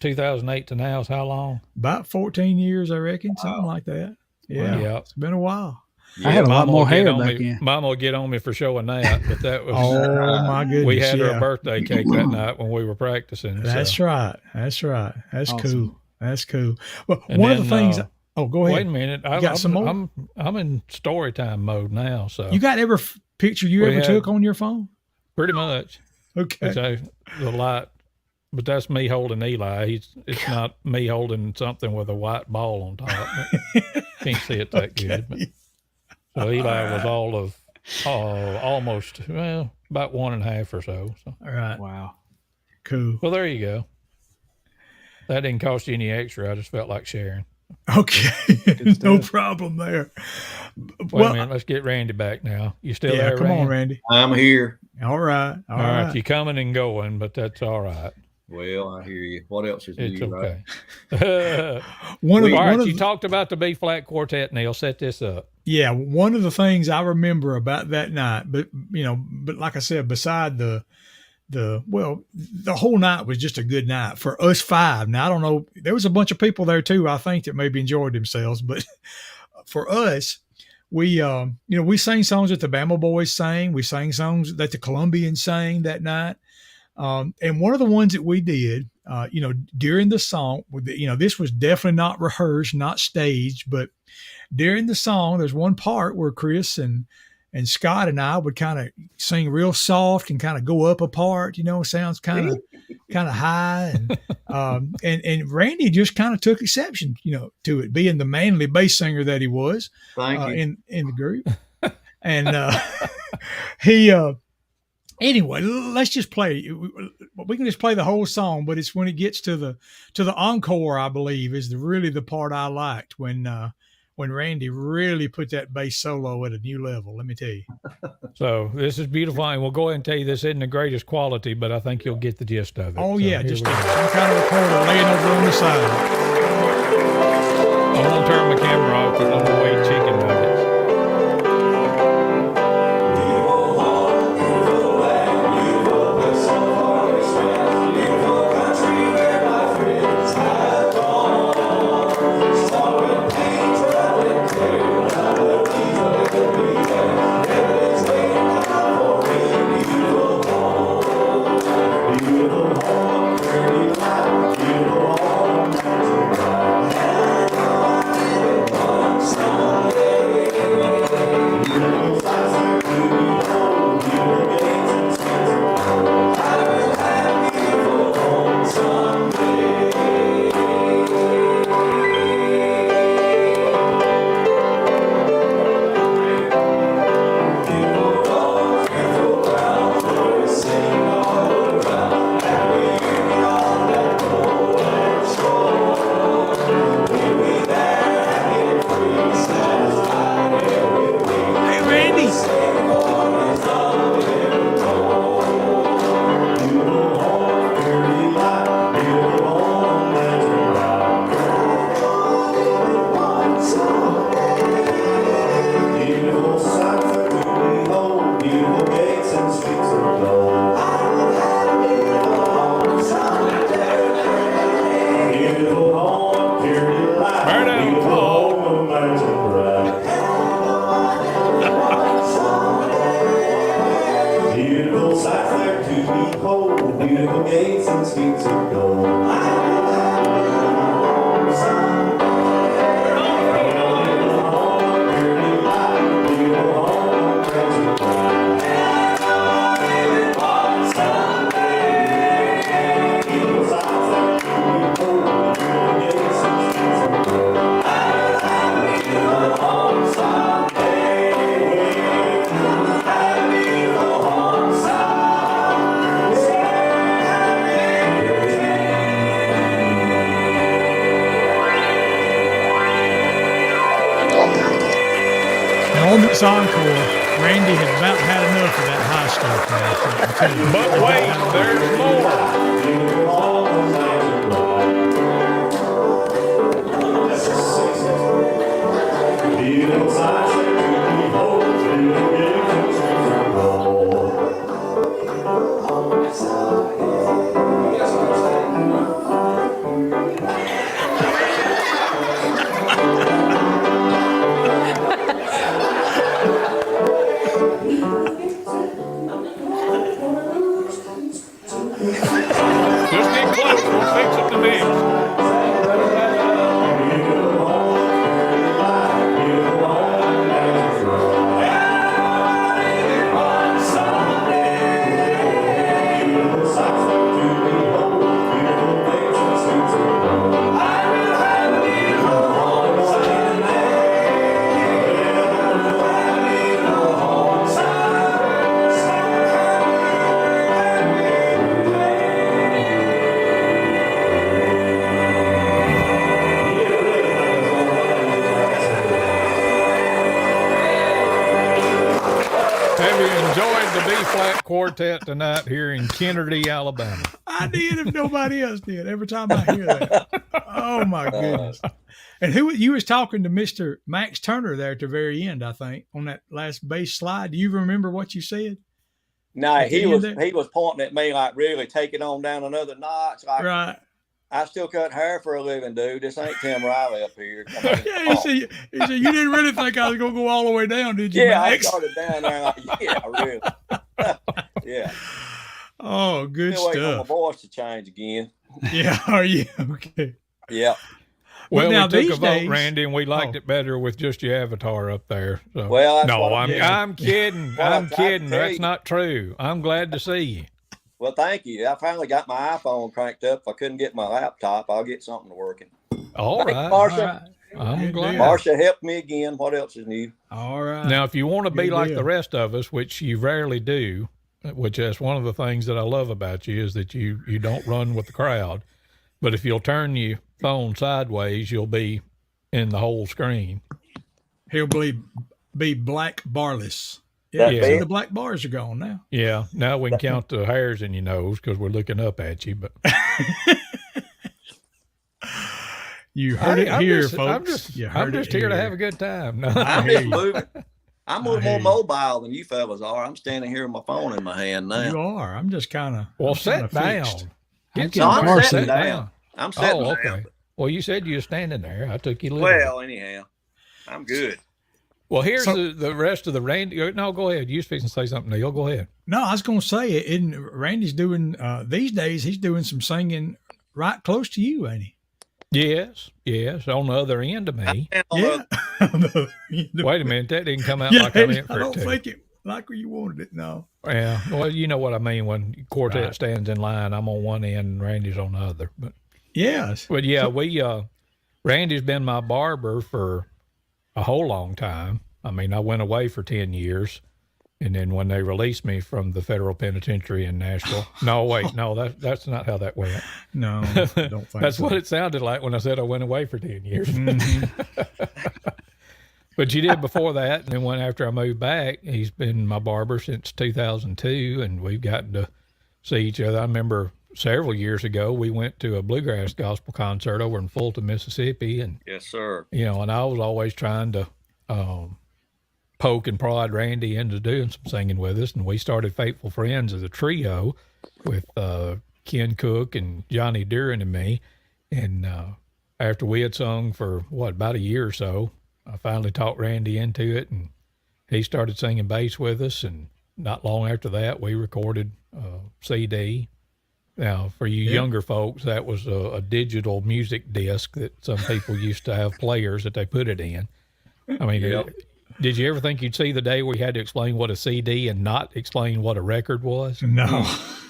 2008 to now is how long? About 14 years, I reckon, something like that. Yeah. Wow. It's been a while. I had a lot Mama more will get hair on back me. then. Mama will get on me for showing that, but that was Oh my goodness! we had her yeah. a birthday cake that night when we were practicing. That's so. right. That's right. That's Awesome. cool. That's cool. Well, And one then, of the things. Oh, go ahead. Wait a minute. You got some more? I'm in story time mode now. So You got every picture you We ever had- took on your phone? pretty much. Okay. Which the light, but that's me holding Eli. It's not me holding something with a white ball on top. Can't see it that good. But, so Eli was all of almost about 1.5 or so. All right. Wow. Cool. Well, there you go. That didn't cost you any extra. I just felt like sharing. Okay. No problem there. Wait a minute. Let's get Randy back now. You still yeah, there, come on, Randy? Randy. I'm here. All right. All All right. right. You're coming and going, but that's all right. Well, I hear you. What else is It's new, right? okay. One of the, All one right, of you the- talked about the B flat quartet, Neal. Set this up. Yeah, one of the things I remember about that night, but like I said, beside the whole night was just a good night for us five. Now I don't know, there was a bunch of people there too, I think, that maybe enjoyed themselves, but for us, we sang songs that the Bama Boys sang. We sang songs that the Columbians sang that night. And one of the ones that we did, during the song, this was definitely not rehearsed, not staged, but during the song, there's one part where Chris and Scott and I would kind of sing real soft and kind of go up a part, sounds kind of high. And Randy just kind of took exception, to it, being the manly bass singer that he was Thank you. in the group. And he, anyway, let's just play. We can just play the whole song, but it's when it gets to the encore, I believe, is really the part I liked when Randy really put that bass solo at a new level. Let me tell you. So this is beautiful, and we'll go ahead and tell you this isn't the greatest quality, but I think you'll get the gist of it. Oh So yeah, here just we some go. kind of recorder laying over on the side. I'm gonna turn my camera off because I'm gonna wait chicken nuggets. Hey Randy. Beautiful sights that we behold, beautiful gates and streets of gold. Beautiful home, pure delight. Burn out, Beautiful Paul. home, imagine bright. Beautiful sights there to behold, beautiful gates and streets of gold. And on this encore, Randy had about had enough of that high stuff now. So I'll tell you. But wait, there's more. Beautiful sights that to behold, beautiful gates and streets of gold. B-flat quartet tonight here in Kennedy, Alabama. I did if nobody else did. Every time I hear that. Oh, my goodness. And you was talking to Mr. Max Turner there at the very end, I think, on that last bass slide. Do you remember what you said? No, At the he end there? was pointing at me like, really take it on down another notch. Like, Right. I still cut hair for a living, dude. This ain't Tim Riley up here. Yeah, he said, you didn't really think I was going to go all the way down, did you, Yeah, I Max? started down there like, yeah, really. Yeah. Oh, good Still waiting on my stuff. voice to change again. Yeah, are you? Okay. Yeah. Well, now we took these a vote, days- Randy, and we liked Oh. it better with just your avatar up there. So. Well, that's no, what I'm kidding. Well, I'm I'm trying to kidding. tell That's you. not true. I'm glad to see you. Well, thank you. I finally got my iPhone cranked up. If I couldn't get my laptop, I'll get something working. All Thanks, right. Marsha. All right. I'm Good glad. deal. Marsha helped me again. What else is new? All right. Now, if you want to be Good like deal. the rest of us, which you rarely do, which is one of the things that I love about you, is that you don't run with the crowd. But if you'll turn your phone sideways, you'll be in the whole screen. He'll be black barless. That Yeah, big? see, the black bars are gone now. Yeah. Now we can count the hairs in your nose because we're looking up at you. But You heard it I'm here, just, folks. You I'm heard just it here to have a good time. No. I'm hear just you. moving. I'm a little hear more you. mobile than you fellas are. I'm standing here with my phone in my hand now. You are. I'm just kind of. Well, sit down. Get No, I'm somewhere, sitting sit down. I'm sitting Oh, down. okay. Well, you said you were standing there. I took you literally. Well, anyhow, I'm good. Well, here's So- the rest of the Randy. No, go ahead. You was fixing to say something, Neal. Go ahead. No, I was going to say it. Randy's doing these days. He's doing some singing right close to you, ain't he? Yes, on the other end of me. And on Yeah. the- Wait a minute, that didn't come out Yeah, like I meant I for it don't to. think it like you wanted it. No. Yeah, well, you know what I mean. When quartet Right. stands in line, I'm on one end and Randy's on the other. Yes. But yeah, Randy's been my barber for a whole long time. I mean, I went away for 10 years. And then when they released me from the federal penitentiary in Nashville, that's not how that went. No, don't think That's so. what it sounded like when I said I went away for 10 years. Mhm. But you did before that. And then after I moved back, he's been my barber since 2002, and we've gotten to see each other. I remember several years ago, we went to a bluegrass gospel concert over in Fulton, Mississippi. And, Yes, sir. and I was always trying to poke and prod Randy into doing some singing with us. And we started Faithful Friends as a trio with Ken Cook and Johnny Duran and me. And after we had sung for, about a year or so, I finally talked Randy into it, and he started singing bass with us. And not long after that, we recorded a CD. Now, for you younger folks, that was a digital music disc that some people used to have players that they put it in. I mean, Yep. did you ever think you'd see the day we had to explain what a CD and not explain what a record was? No.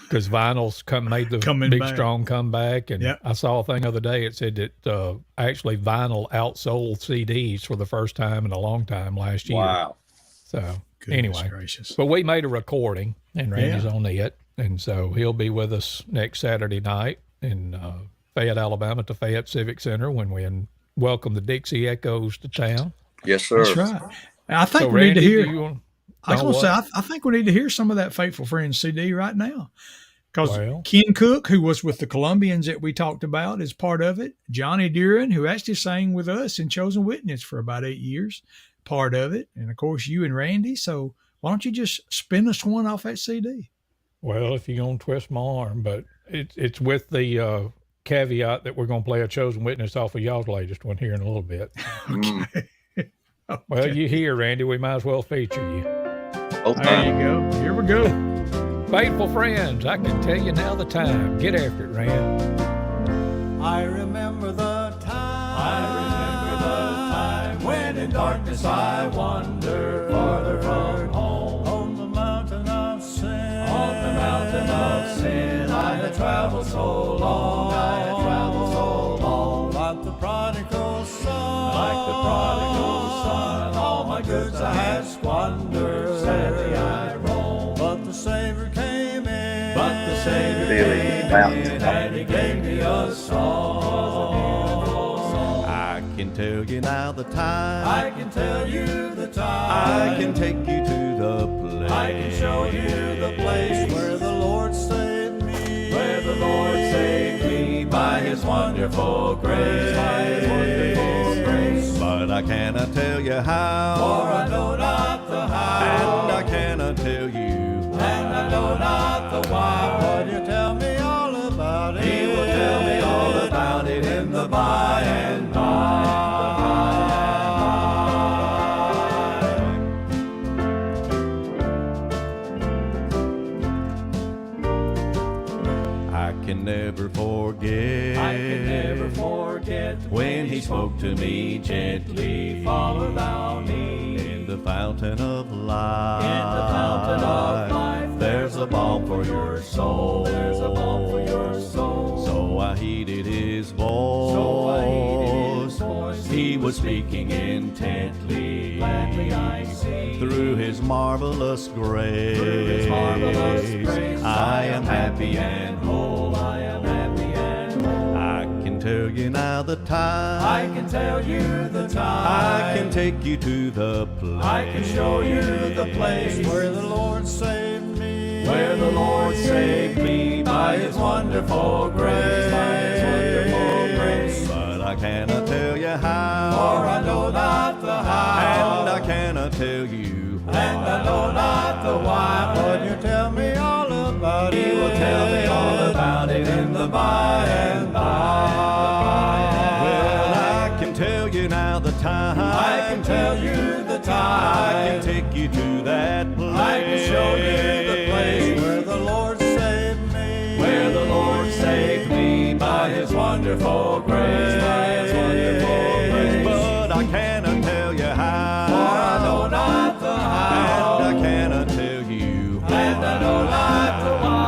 Because vinyl's made the Coming big, back. strong comeback. And Yep. I saw a thing the other day. It said that actually vinyl outsold CDs for the first time in a long time last year. Wow. So Goodness anyway, gracious. but we made a recording, and Randy's on it. And so he'll be with us next Saturday night in Fayette, Alabama at the Fayette Civic Center when we welcome the Dixie Echoes to town. Yes, sir. That's right. I think So we need to Randy, hear. do you want- I was Oh, going to say, what? I think we need to hear some of that Faithful Friends CD right now. Because Well. Ken Cook, who was with the Colombians that we talked about, is part of it. Johnny Duran, who actually sang with us in Chosen Witness for about 8 years, part of it. And, of course, you and Randy. So why don't you just spin us one off that CD? Well, if you're going to twist my arm, but it's with the caveat that we're going to play a Chosen Witness off of y'all's latest one here in a little bit. Mm. Well, you hear, Randy, we might as well feature you. Oh, There you go. Here we go. Faithful Friends, I can tell you now the time. Get after it, Rand. I remember the time when in darkness I wandered farther from home. On the mountain of sin, I had traveled so long, like the prodigal son, all my goods I had squandered. Sadly I roamed, but the Savior came in, and he gave me a song. I can tell you now the time. I can tell you the time. I can take you to the place. I can show you the place where the Lord saved me. Where the Lord saved me by His wonderful grace. By His wonderful grace. But I cannot tell you how. For I know not the how. And I cannot tell you. And I know not the why. But you tell me all about it. He will tell me all about it in the by and by. I can never forget. I can never forget when He spoke to me gently. Fall around me In the fountain of life. in the fountain of life. There's a balm for your soul. There's a balm for your soul. So I heeded His voice. So I heeded His voice. He was speaking intently. Gladly I see. Through His marvelous grace. Through His marvelous grace. I am happy and whole. I am happy and whole. I can tell you now the time. I can tell you the time. I can take you to the place. I can show you the place where the Lord saved me. Where the Lord saved me by His wonderful grace. By His wonderful grace. But I cannot tell you how. For I know not the how. And I cannot tell you why. And I know not the why. But you tell me all about it. He will tell me all about it in the by and by. Well, I can tell you now the time. I can tell you the time. I can take you to that place. I can show you the place where the Lord saved me. Where the Lord saved me by His wonderful grace. By His wonderful grace. But I cannot tell you how. For I know not the how. And I cannot tell you why. And I know not the why.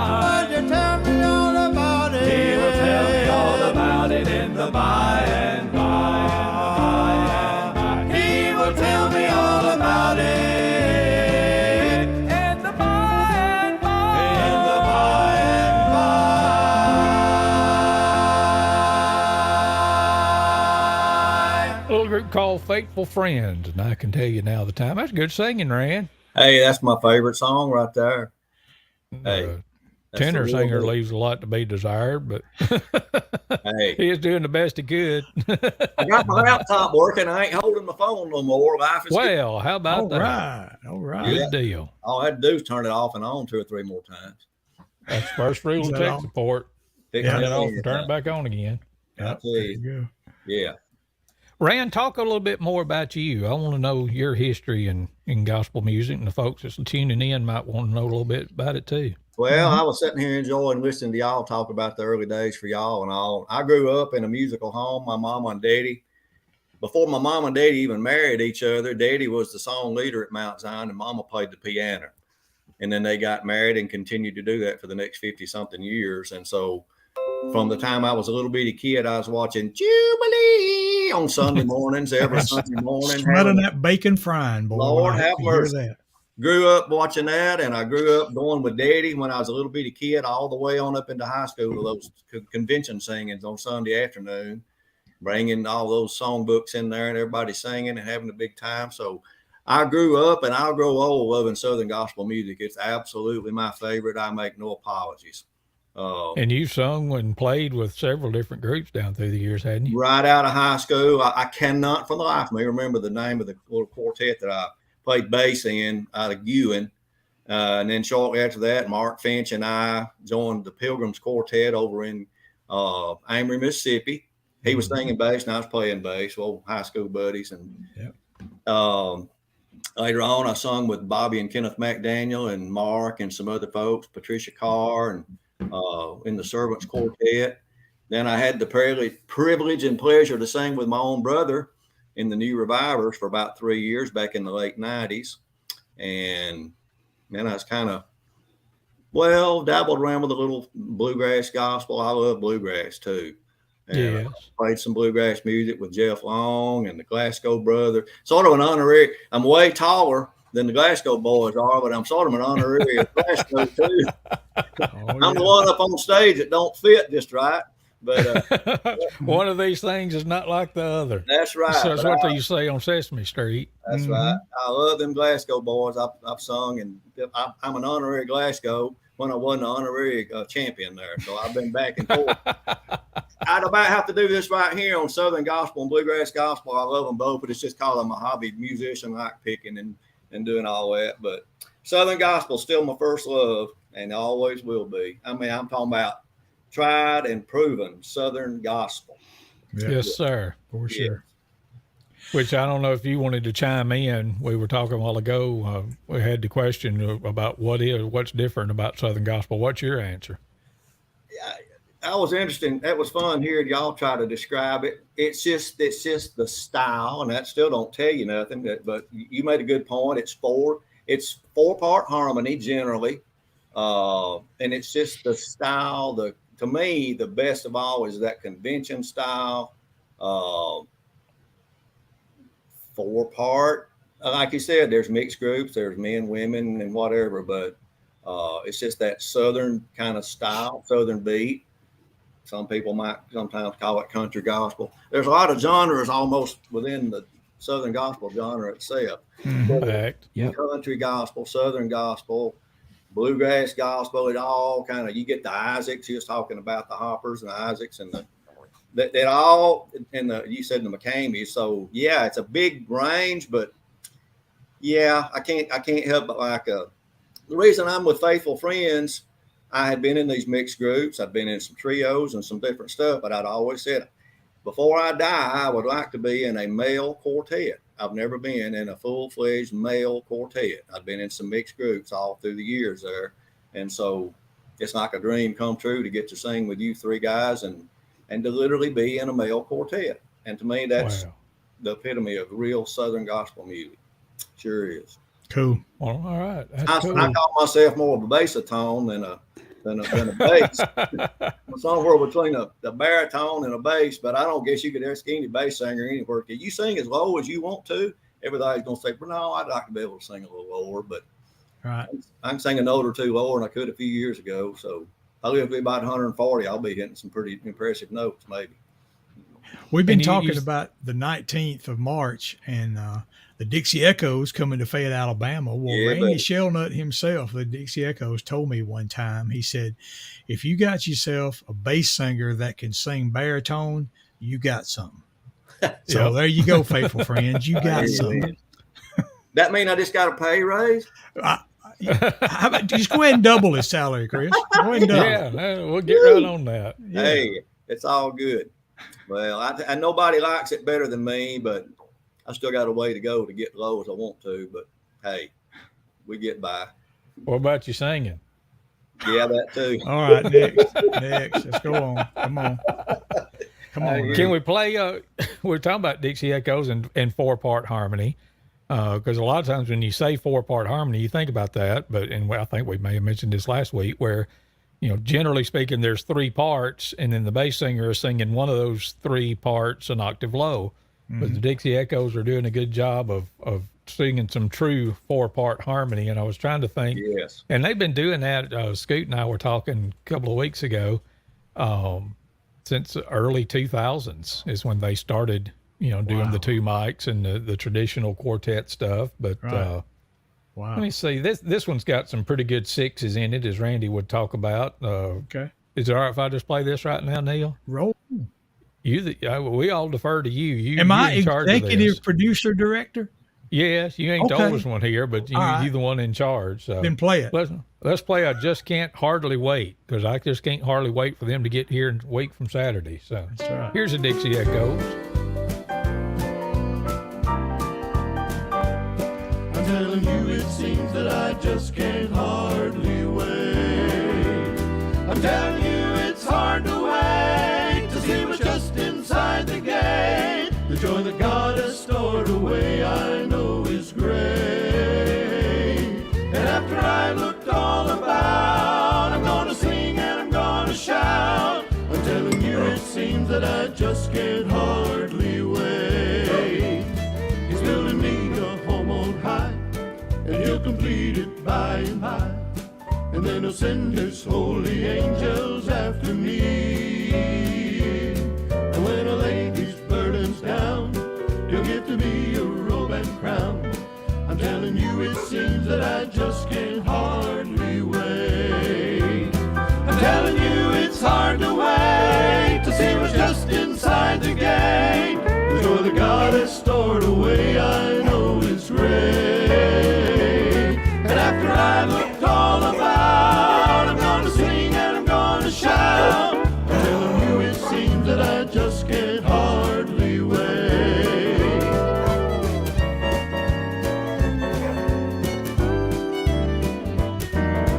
But you tell me all about it. He will tell me all about it in the by and by. He will tell me all about it in the by and by. In the by and by. A little group called Faithful Friends, and I can tell you now the time. That's good singing, Rand. Hey, that's my favorite song right there. Hey, The that's tenor the real singer deal. leaves a lot to be desired, but Hey, he is doing the best he could. I got my laptop working. I ain't holding my phone no more. Life is good. Well, how about All that? right. All right. Good deal. All I had to do is turn it off and on 2 or 3 more times. That's first rule Is of that tech all? support. Fix Turn it it off in. and turn it back on again. I tell There you. you go. Yeah. Rand, talk a little bit more about you. I want to know your history in gospel music, and the folks that's tuning in might want to know a little bit about it too. Well, I was sitting here enjoying listening to y'all talk about the early days for y'all and all. I grew up in a musical home. My mama and daddy, before my mom and daddy even married each other, daddy was the song leader at Mount Zion and mama played the piano. And then they got married and continued to do that for the next 50 something years. And so from the time I was a little bitty kid, I was watching Jubilee on Sunday mornings, every Sunday morning. Smelling that bacon frying, boy. Lord when I have can hear mercy. that. Grew up watching that, and I grew up going with Daddy when I was a little bitty kid, all the way on up into high school to those convention singings on Sunday afternoon, bringing all those songbooks in there and everybody singing and having a big time. So I grew up, and I'll grow old loving Southern gospel music. It's absolutely my favorite. I make no apologies. And you've sung and played with several different groups down through the years, hadn't you? Right out of high school, I cannot for the life of me remember the name of the little quartet that I played bass in out of Ewan. And then shortly after that, Mark Finch and I joined the Pilgrims Quartet over in Amory, Mississippi. He was singing bass and I was playing bass, well, high school buddies. And later on, I sung with Bobby and Kenneth McDaniel and Mark and some other folks, Patricia Carr, and in the Servants Quartet. Then I had the privilege and pleasure to sing with my own brother in the New Revivers for about 3 years back in the late 90s. And man, I was kind of, dabbled around with a little bluegrass gospel. I love bluegrass too. And Yes. I played some bluegrass music with Jeff Long and the Glasgow Brothers. Sort of an honorary. I'm way taller than the Glasgow boys are, but I'm sort of an honorary of Glasgow too. I'm the one up on stage that don't fit just right. But One of these things is not like the other. that's right. So that's But what they say on Sesame Street. That's right. I love them Glasgow boys. I've sung, and I'm an honorary Glasgow when I wasn't an honorary champion there. So I've been back and forth. I'd about have to do this right here on Southern Gospel and Bluegrass Gospel. I love them both, but it's just called I'm a hobby musician, like picking and doing all that. But Southern Gospel is still my first love, and always will be. I mean, I'm talking about tried and proven Southern Gospel. Yeah. Yes, sir. For sure. Which I don't know if you wanted to chime in. We were talking a while ago. We had the question about what's different about Southern Gospel. What's your answer? I was interested. That was fun hearing y'all try to describe it. It's just the style, and that still don't tell you nothing. But you made a good point. It's 4-part harmony generally, and it's just the style. To me, the best of all is that convention style. 4-part, like you said, there's mixed groups, there's men, women, and whatever, but it's just that Southern kind of style, Southern beat. Some people might sometimes call it country gospel. There's a lot of genres almost within the Southern gospel genre itself. Fact. Yep. Country gospel, Southern gospel, bluegrass gospel, it all kind of, you get the Isaacs. He was talking about the Hoppers and the Isaacs and that all in you said the McCamey. So yeah, it's a big range, but yeah, I can't help but the reason I'm with Faithful Friends, I had been in these mixed groups. I'd been in some trios and some different stuff, but I'd always said, before I die, I would like to be in a male quartet. I've never been in a full-fledged male quartet. I've been in some mixed groups all through the years there. And so it's like a dream come true to get to sing with you 3 guys and to literally be in a male quartet. And to me, that's the epitome of real Southern gospel music. Sure is. Cool. Well, all right. I call myself more of a bassatone than a bass. I'm somewhere between a baritone and a bass, but I don't guess you could ask any bass singer anywhere. Can you sing as low as you want to? Everybody's going to say, well, no, I'd like to be able to sing a little lower, but Right. I can sing a note or two lower than I could a few years ago. So I live to be about 140. I'll be hitting some pretty impressive notes, maybe. We've been talking about the 19th of March and the Dixie Echoes coming to Fayette, Alabama. Well, Randy Shelnut himself, the Dixie Echoes, told me one time, he said, if you got yourself a bass singer that can sing baritone, you got something. So there you go, faithful friends. You got something. That mean I just got a pay raise? How about just go ahead and double his salary, Chris? Go ahead and double. Yeah, we'll get right on that. Yeah. Hey, it's all good. Well, I nobody likes it better than me, but I still got a way to go to get as low as I want to. But hey, we get by. What about you singing? Yeah, that too. All right, next. Let's go on. Come on. Can we play? We're talking about Dixie Echoes and 4-part harmony. Because a lot of times when you say 4-part harmony, you think about that. But I think we may have mentioned this last week, where generally speaking, there's 3 parts, and then the bass singer is singing one of those 3 parts an octave low. Mm-hmm. But the Dixie Echoes are doing a good job of singing some true 4-part harmony. And I was trying to think, yes, and they've been doing that. Scoot and I were talking a couple of weeks ago. Since the early 2000s is when they started, doing the 2 mics and the traditional quartet stuff. But let me see. This one's got some pretty good 6s in it, as Randy would talk about. Okay. Is it all right if I just play this right now, Neal? Roll. We all defer to you. Am I in charge of executive this. Producer director? Yes, you ain't the oldest one here, but you're the one in charge. So then play it. Let's play. I just can't hardly wait, because I just can't hardly wait for them to get here a week from Saturday. So that's right. Here's the Dixie Echoes. I'm telling you, it seems that I just can't hardly wait. I'm telling you, it's hard to wait to see what's just inside the gate. The joy that God has stored away, I know is great. And after I looked all about, I'm gonna sing and I'm gonna shout. I'm telling you, it seems that I just can't hardly wait. He's building me a home on high, and he'll complete it by and by. And then he'll send his holy angels after me. God has stored away, I know it's rain. And after I looked all about, I'm gonna sing and I'm gonna shout. I'm telling you, it seems that I just can't hardly wait.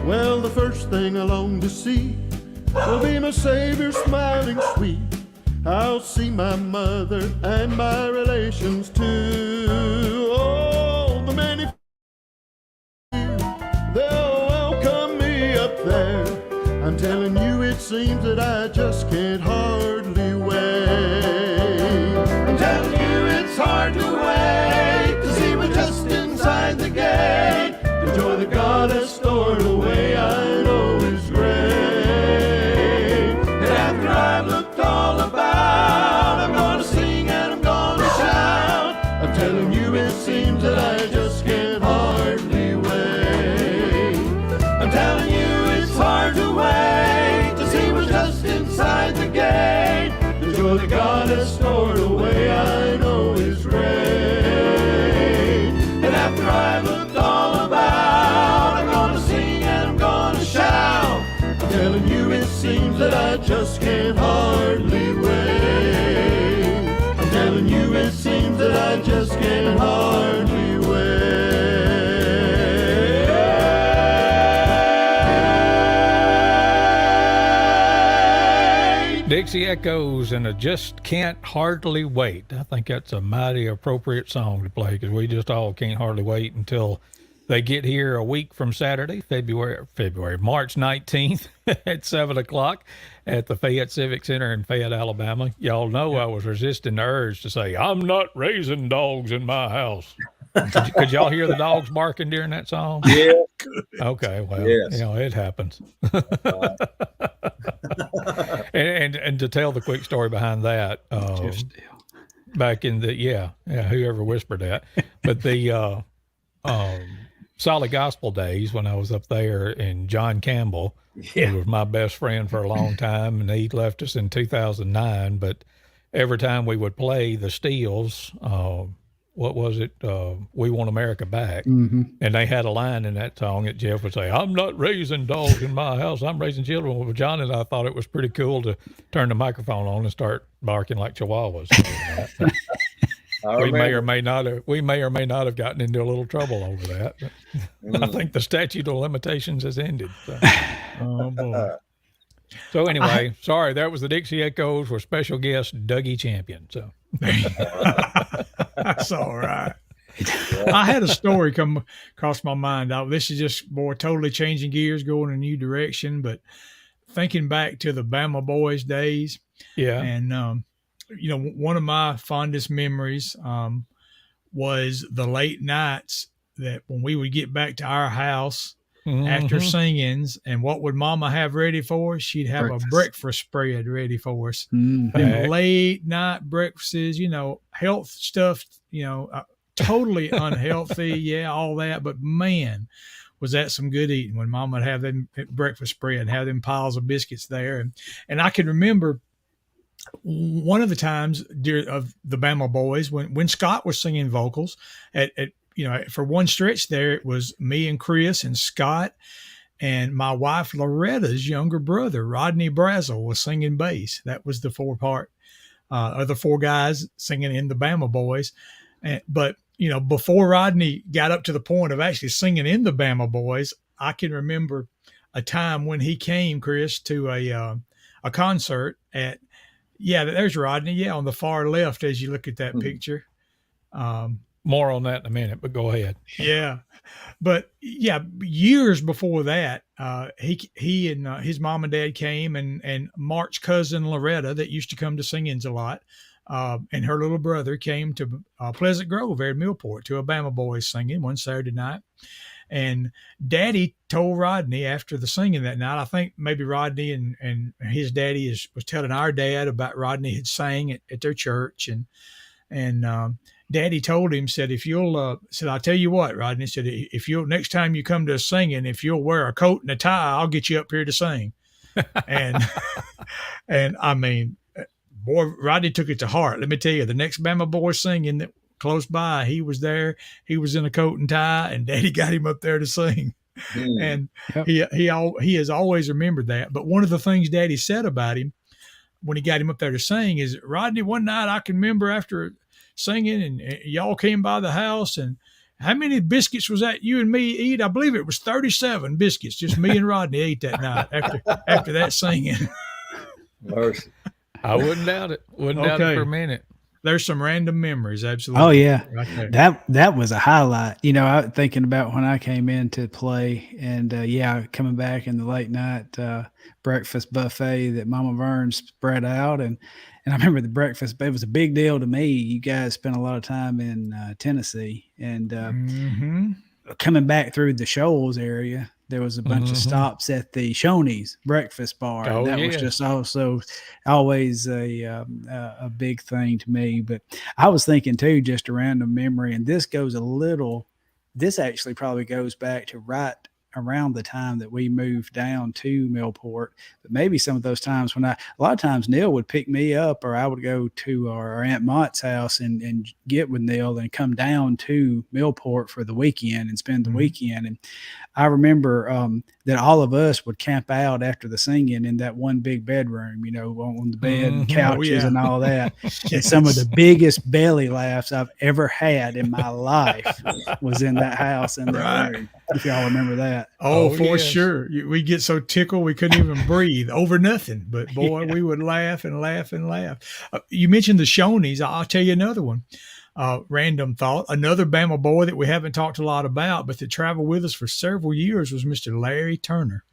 Well, the first thing I long to see will be my Savior smiling sweet. I'll see my mother and my relations too. Oh, the many they'll welcome me up there. I'm telling you, it seems that I just can't hardly wait. I'm telling you, it's hard to wait to see me just inside the gate. The joy that God has stored away, I know is great. And after I've looked all about, I'm gonna sing and I'm gonna shout. I'm telling you, it seems that I just can't hardly wait. I'm telling you, it's hard to wait to see what's just inside the gate. The joy that God has stored away, I know is great. And after I've looked all about, I'm gonna sing and I'm gonna shout. I'm telling you, it seems that I just can't hardly wait. I'm telling you, it seems that I just can't hardly wait. Dixie Echoes and a Just Can't Hardly Wait. I think that's a mighty appropriate song to play because we just all can't hardly wait until they get here a week from Saturday, March 19th at 7 o'clock at the Fayette Civic Center in Fayette, Alabama. Y'all know I was resisting the urge to say, I'm not raising dogs in my house. Could y'all hear the dogs barking during that song? Yeah. Okay, well, Yes. you know, it happens. and to tell the quick story behind that, back in the, whoever whispered that, but the Solid Gospel days when I was up there, and John Campbell, who was my best friend for a long time, and he left us in 2009, but every time we would play the Steels, what was it? We Want America Back. Mm-hmm. And they had a line in that song that Jeff would say, I'm not raising dogs in my house, I'm raising children. Well, John and I thought it was pretty cool to turn the microphone on and start barking like chihuahuas. We may or may not have gotten into a little trouble over that. But I think the statute of limitations has ended. So. Oh, boy. So anyway, sorry, that was the Dixie Echoes with special guest Dougie Champion. So that's all right. I had a story come across my mind. This is just more totally changing gears, going a new direction, but thinking back to the Bama Boys days. Yeah. And, you know, one of my fondest memories was the late nights that when we would get back to our house after singings, and what would Mama have ready for us? She'd have a breakfast spread ready for us. Them late night breakfasts, you know, health stuff, you know, totally unhealthy. Yeah, all that. But man, was that some good eating when Mama would have them breakfast spread and have them piles of biscuits there. And I can remember one of the times of the Bama Boys when Scott was singing vocals at you know, for one stretch there, it was me and Chris and Scott, and my wife Loretta's younger brother, Rodney Brazel, was singing bass. That was the four guys singing in the Bama Boys. But, you know, before Rodney got up to the point of actually singing in the Bama Boys, I can remember a time when he came, Chris, to a concert at, there's Rodney. Yeah, on the far left as you look at that picture. More on that in a minute, but go ahead. Yeah. But yeah, years before that, he and his mom and dad came, and Mark's cousin Loretta, that used to come to singings a lot, and her little brother came to Pleasant Grove there at Millport to a Bama Boys singing one Saturday night. And Daddy told Rodney after the singing that night, I think maybe Rodney and his daddy was telling our dad about Rodney had sang at their church, and Daddy told him, said, if you'll, said, I'll tell you what, Rodney, said, if you'll, next time you come to singing, if you'll wear a coat and a tie, I'll get you up here to sing. And I mean, boy, Rodney took it to heart. Let me tell you, the next Bama boy singing that close by, he was there. He was in a coat and tie, and Daddy got him up there to sing. And he has always remembered that. But one of the things Daddy said about him when he got him up there to sing is, Rodney, one night I can remember after singing and y'all came by the house, and how many biscuits was that you and me eat? I believe it was 37 biscuits. Just me and Rodney ate that night after that singing. Mercy. I wouldn't doubt it. Wouldn't doubt it for a minute. There's some random memories. Absolutely. Oh yeah. Right there. That was a highlight. You know, I thinking about when I came in to play and coming back in the late night breakfast buffet that Mama Vern spread out. And I remember the breakfast, it was a big deal to me. You guys spent a lot of time in Tennessee and coming back through the Shoals area, there was a bunch of stops at the Shoney's breakfast bar. Oh, that was just also always a big thing to me. But I was thinking too, just a random memory, and this actually probably goes back to right around the time that we moved down to Millport. But maybe some of those times when a lot of times Neal would pick me up, or I would go to our Aunt Mott's house and get with Neal and come down to Millport for the weekend and spend the weekend. And I remember that all of us would camp out after the singing in that one big bedroom, you know, on the bed and couches and all that. And some of the biggest belly laughs I've ever had in my life was in that house in that room, if y'all remember that. Oh, for sure. We get so tickled we couldn't even breathe over nothing. But boy, we would laugh and laugh and laugh. You mentioned the Shoney's. I'll tell you another one. Random thought. Another Bama boy that we haven't talked a lot about, but that traveled with us for several years, was Mr. Larry Turner,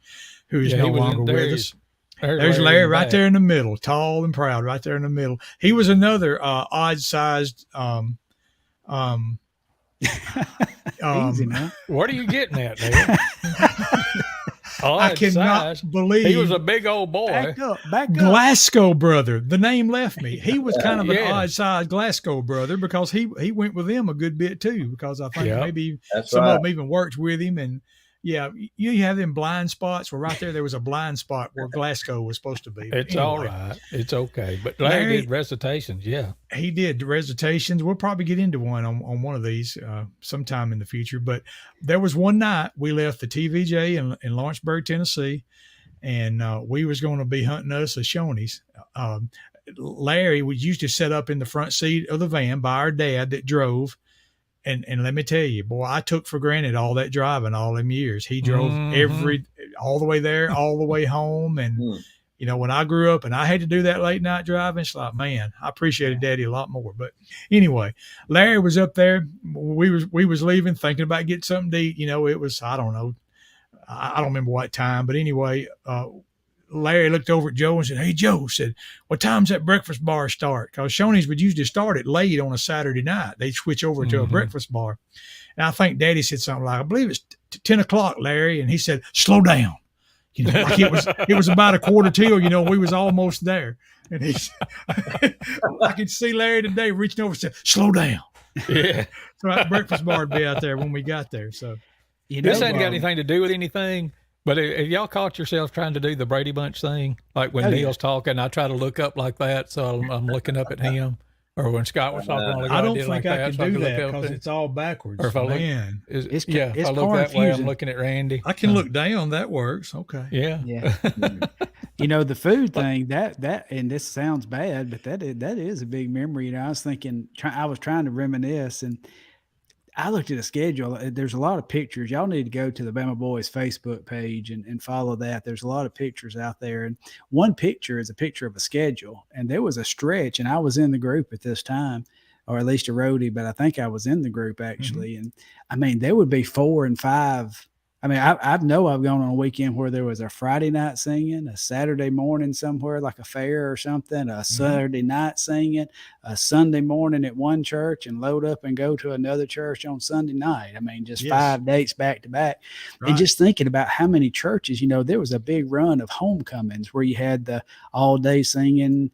who is no longer with us. There's Larry right there in the middle, tall and proud, right there in the middle. He was another odd-sized. Easy now. What are you getting at, Neal? I cannot believe he was a big old boy. Back up. Glasgow brother. The name left me. He was kind of an odd-sized Glasgow brother, because he went with them a good bit too, because I think maybe some of them even worked with him. And you have them blind spots. Well, right there was a blind spot where Glasgow was supposed to be. It's anyway, all right. It's okay. But Larry did recitations. Yeah, he did recitations. We'll probably get into one on one of these sometime in the future. But there was one night we left the TVJ in Lawrenceburg, Tennessee, and we was going to be hunting us a Shoney's. Larry used to sit up in the front seat of the van by our dad that drove. And let me tell you, boy, I took for granted all that driving all them years. He drove all the way there, all the way home. And, you know, when I grew up and I had to do that late night driving, it's like, man, I appreciated Daddy a lot more. But anyway, Larry was up there. We was leaving, thinking about getting something to eat. You know, it was, I don't know. I don't remember what time. But anyway, Larry looked over at Joe and said, "Hey, Joe," said, "what time's that breakfast bar start?" Because Shoney's would usually start it late on a Saturday night. They'd switch over to a breakfast bar. And I think Daddy said something like, "I believe it's 10 o'clock, Larry." And he said, "Slow down." You know, like it was about a quarter till, you know, we was almost there. And I could see Larry today reaching over and said, "Slow down." Yeah. So that breakfast bar would be out there when we got there. So, you know, this ain't got anything to do with anything. But have y'all caught yourself trying to do the Brady Bunch thing? Like when Neal's talking, I try to look up like that, so I'm looking up at him. Or when Scott was talking, I don't think I can do that because it's all backwards. Or if I look, it's if I look that way, I'm looking at Randy. I can look down. That works. Okay. Yeah. You know, the food thing that and this sounds bad, but that is a big memory. You know, I was thinking, I was trying to reminisce, and I looked at a schedule. There's a lot of pictures. Y'all need to go to the Bama Boys Facebook page and follow that. There's a lot of pictures out there. And one picture is a picture of a schedule. And there was a stretch, and I was in the group at this time, or at least a roadie, but I think I was in the group actually. And I mean, there would be 4 and 5. I mean, I know I've gone on a weekend where there was a Friday night singing, a Saturday morning somewhere like a fair or something, a Saturday night singing, a Sunday morning at one church, and load up and go to another church on Sunday night. I mean, just 5 dates back to back. Right. And just thinking about how many churches, you know, there was a big run of homecomings where you had the all day singing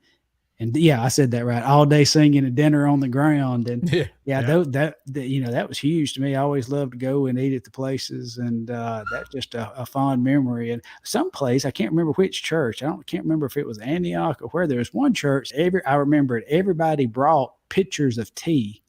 And yeah, I said that right. All day singing and dinner on the ground. And Yeah. that was huge to me. I always loved to go and eat at the places, and that's just a fond memory. And some place, I can't remember which church. Can't remember if it was Antioch or where. There was one church. I remember it. Everybody brought pitchers of tea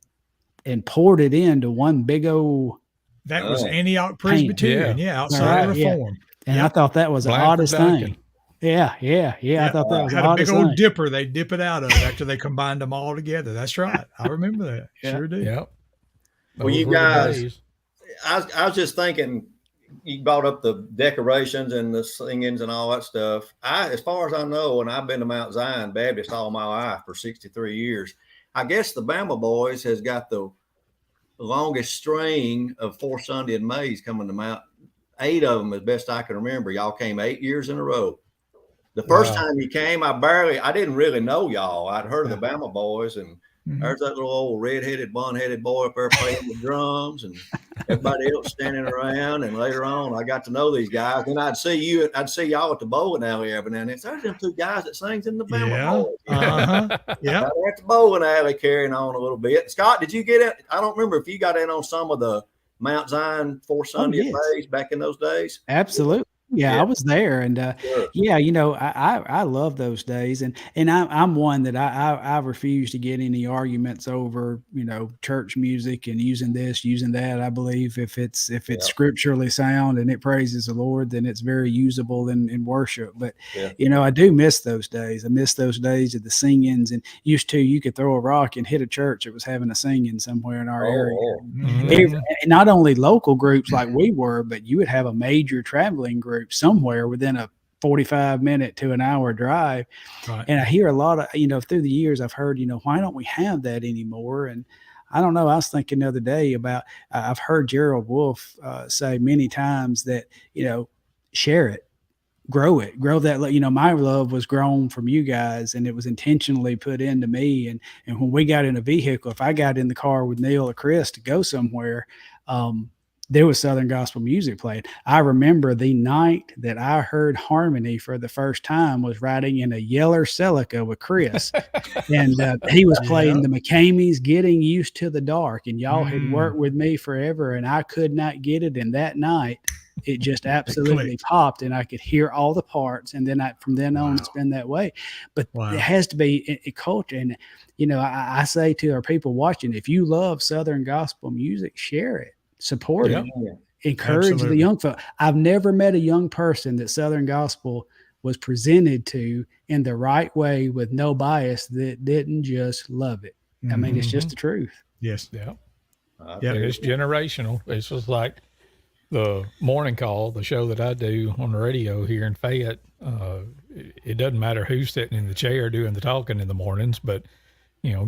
and poured it into one big old. That was Antioch Presbyterian, outside of Reform. And I thought that was the oddest thing. Yeah. I thought that was had the a big oddest old thing. dipper they dip it out of after they combined them all together. That's right. I remember that. Sure do. Yep. Well, you guys, I was just thinking, you brought up the decorations and the singings and all that stuff. As far as I know, and I've been to Mount Zion Baptist all my life for 63 years, I guess the Bama Boys has got the longest string of 4 Sunday in May's coming to Mount. 8 of them, as best I can remember. Y'all came 8 years in a row. The first time you came, I didn't really know y'all. I'd heard of the Bama Boys, and there's that little old red-headed, blonde-headed boy up there playing the drums, and everybody else standing around. And later on, I got to know these guys. Then I'd see y'all at the bowling alley every now and then. There's them 2 guys that sings in the Bama Boys. Yeah. Right at the bowling alley, carrying on a little bit. Scott, did you get it? I don't remember if you got in on some of the Mount Zion 4 Sunday days back in those days. Absolutely. Yeah, I was there, and I love those days, and I'm one that I refuse to get any arguments over church music and using this, using that. I believe if it's scripturally sound and it praises the Lord, then it's very usable in worship. But I do miss those days. I miss those days of the singings, and you could throw a rock and hit a church that was having a singing somewhere in our area. Not only local groups like we were, but you would have a major traveling group somewhere within a 45-minute to an hour drive. Right. And I hear a lot of, through the years I've heard, why don't we have that anymore? And I don't know. I was thinking the other day about, I've heard Gerald Wolfe say many times that, share it, grow that, my love was grown from you guys, and it was intentionally put into me. And when we got in a vehicle, if I got in the car with Neal or Chris to go somewhere, there was Southern gospel music played. I remember the night that I heard harmony for the first time was riding in a Yeller Celica with Chris. And he was playing the McCameys, Getting Used to the Dark. And y'all had worked with me forever, and I could not get it. And that night, it just absolutely popped, and I could hear all the parts. And then from then on, it's been that way. But it has to be a culture. And, I say to our people watching, if you love Southern gospel music, share it. Support it, encourage the young folk. I've never met a young person that Southern gospel was presented to in the right way with no bias that didn't just love it. I mean, it's just the truth. Yes. Yeah. It's generational. It's just like the morning call, the show that I do on the radio here in Fayette. It doesn't matter who's sitting in the chair doing the talking in the mornings, but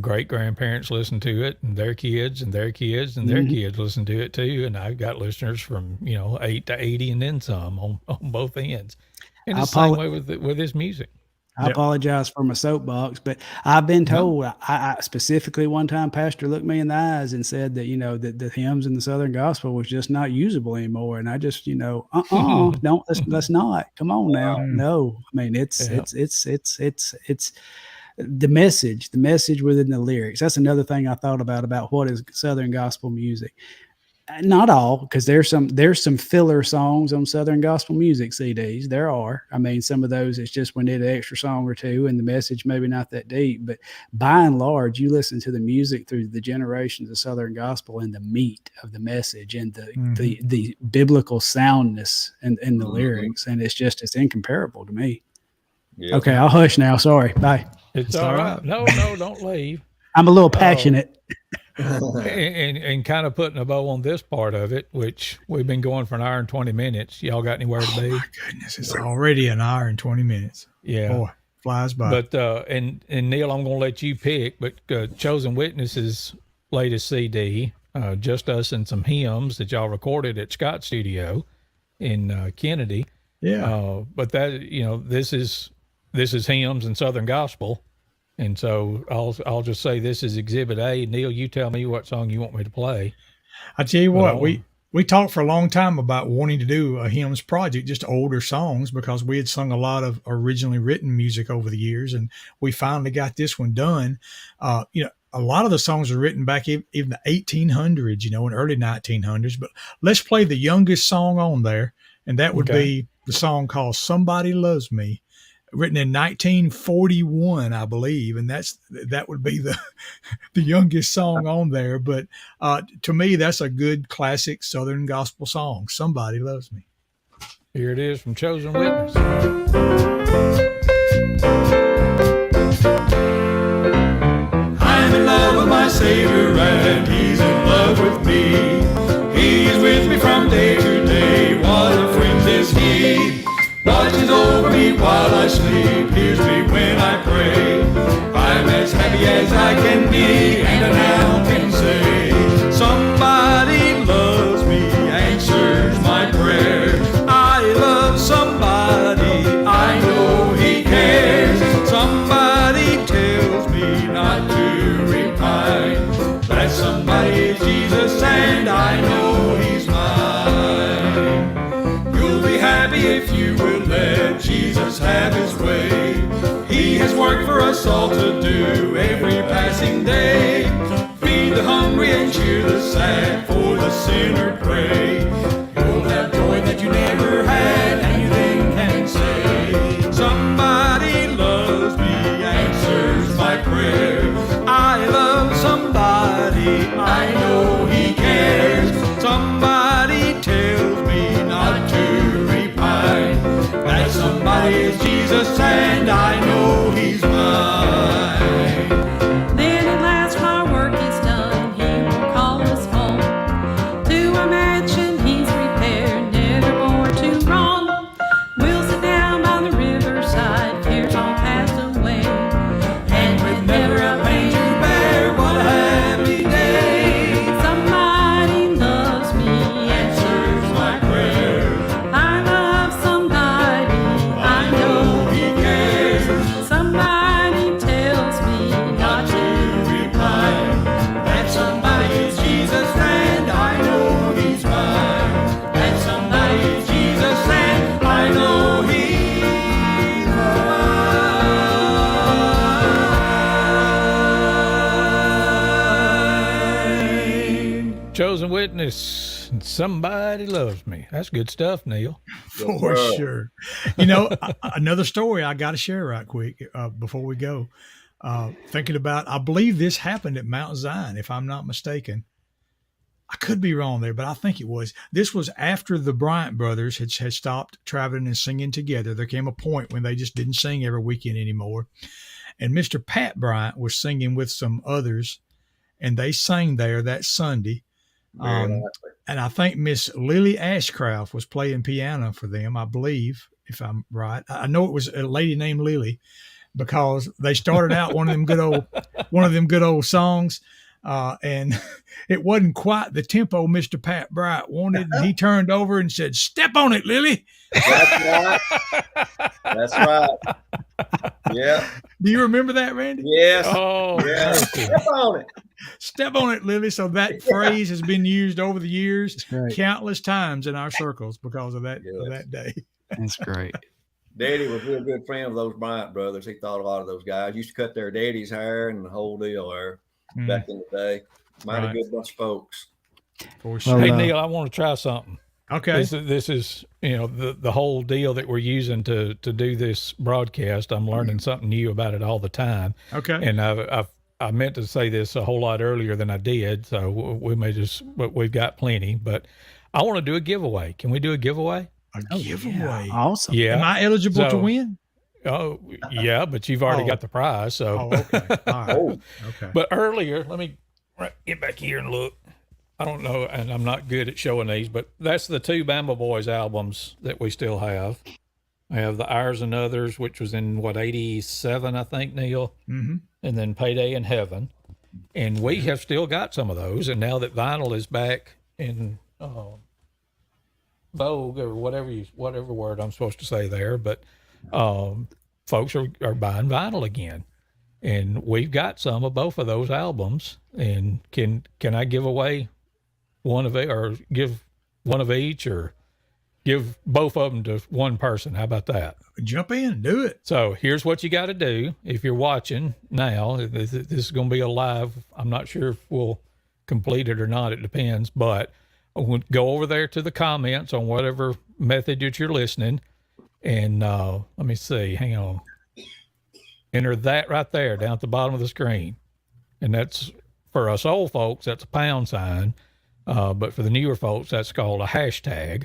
great grandparents listen to it, and their kids and their kids and their kids listen to it too. And I've got listeners from 8 to 80 and then some on both ends. And it's the same way with this music. I apologize for my soapbox, but I've been told, I specifically one time, Pastor looked me in the eyes and said that, that the hymns in the Southern gospel was just not usable anymore. And I just, don't, let's not, come on now. No, I mean, it's the message within the lyrics. That's another thing I thought about what is Southern gospel music. Not all, because there's some filler songs on Southern gospel music CDs. There are. I mean, some of those it's just we need an extra song or two, and the message maybe not that deep. But by and large, you listen to the music through the generations of Southern gospel and the meat of the message and the biblical soundness in the lyrics, and it's incomparable to me. Yeah. Okay, I'll hush now. Sorry. Bye. It's all right. No, don't leave. I'm a little passionate. And kind of putting a bow on this part of it, which we've been going for an hour and 20 minutes. Y'all got anywhere to be? Oh my goodness, it's already an hour and 20 minutes. Yeah. Boy, flies by. But, and Neal, I'm going to let you pick, but Chosen Witness's latest CD, Just Us and Some Hymns that y'all recorded at Scott's studio in Kennedy. Yeah. But that, this is hymns and Southern gospel. And so I'll just say this is Exhibit A. Neal, you tell me what song you want me to play. I tell you what, we we talked for a long time about wanting to do a hymns project, just older songs, because we had sung a lot of originally written music over the years, and we finally got this one done. A lot of the songs were written back even the 1800s, and early 1900s. But let's play the youngest song on there, and that would be the song called "Somebody Loves Me," written in 1941, I believe, and that would be the youngest song on there. But to me, that's a good classic Southern gospel song. "Somebody Loves Me." Here it is from Chosen Witness. I'm in love with my Savior and He's in love with me. He's with me from day to day. What a friend is He. Watches over me while I sleep. Hears me when I pray. I'm as happy as I can be, and I now can say, somebody loves me, answers my prayer. I love somebody, I know He cares. Somebody tells me not to repine. That somebody is Jesus, and I know He's mine. You'll be happy if you will let Jesus have His way. He has work for us all to do every passing day. Feed the hungry and cheer the sad, for the sinner pray. You'll have joy that you never had, and you then can say, somebody loves me, answers my prayer. I love somebody, I know He cares. Somebody tells me not to repine. That somebody is Jesus, and I know He's mine. Then at last my work is done, He will call us home to a mansion He's prepared, never more to roam. We'll sit down by the riverside, cares all passed away, and with never a pain to bear, what a happy day. Somebody loves me, answers my prayer. I love somebody, I know He cares. Somebody tells me not to repine. That somebody is Jesus, and I know He's mine. That somebody is Jesus, and I know He's mine. Chosen Witness, somebody loves me. That's good stuff, Neal. For sure. Another story I got to share right quick before we go. Thinking about, I believe this happened at Mount Zion, if I'm not mistaken. I could be wrong there, but I think it was. This was after the Bryant brothers had stopped traveling and singing together. There came a point when they just didn't sing every weekend anymore. And Mr. Pat Bryant was singing with some others, and they sang there that Sunday. And I think Miss Lily Ashcraft was playing piano for them, I believe, if I'm right. I know it was a lady named Lily, because they started out one of them good old songs, and it wasn't quite the tempo Mr. Pat Bryant wanted. And he turned over and said, "Step on it, Lily." That's right. That's right. Yeah. Do you remember that, Randy? Yes. Oh, Yeah. Step on it. Step on it, Lily. So that phrase has been used over the years great. countless times in our circles because of that day. That's great. Daddy was a real good friend of those Bryant brothers. He thought a lot of those guys. Used to cut their daddy's hair and the whole deal there back in the day. Mighty good bunch of folks. For sure. Hey, Neal, I want to try something. Okay. This is the whole deal that we're using to do this broadcast. I'm learning something new about it all the time. Okay. And I meant to say this a whole lot earlier than I did, so but we've got plenty. But I want to do a giveaway. Can we do a giveaway? A giveaway. Yeah, awesome. Yeah. Am I eligible to win? Oh, yeah, but you've already got the prize. So. Oh, okay. All right. Okay. But earlier, let me get back here and look. I don't know, and I'm not good at showing these, but that's the two Bama Boys albums that we still have. I have the Ours and Others, which was in, 87, I think, Neal? Mm-hmm. And then Payday in Heaven. And we have still got some of those. And now that vinyl is back in vogue, or whatever word I'm supposed to say there, but folks are buying vinyl again. And we've got some of both of those albums. And can I give away one of it, or give one of each, or give both of them to one person? How about that? Jump in, do it. So here's what you got to do. If you're watching now, this is going to be a live. I'm not sure if we'll complete it or not. It depends. But go over there to the comments on whatever method that you're listening. And let me see. Hang on. Enter that right there down at the bottom of the screen. And that's, for us old folks, that's a pound sign. But for the newer folks, that's called a hashtag.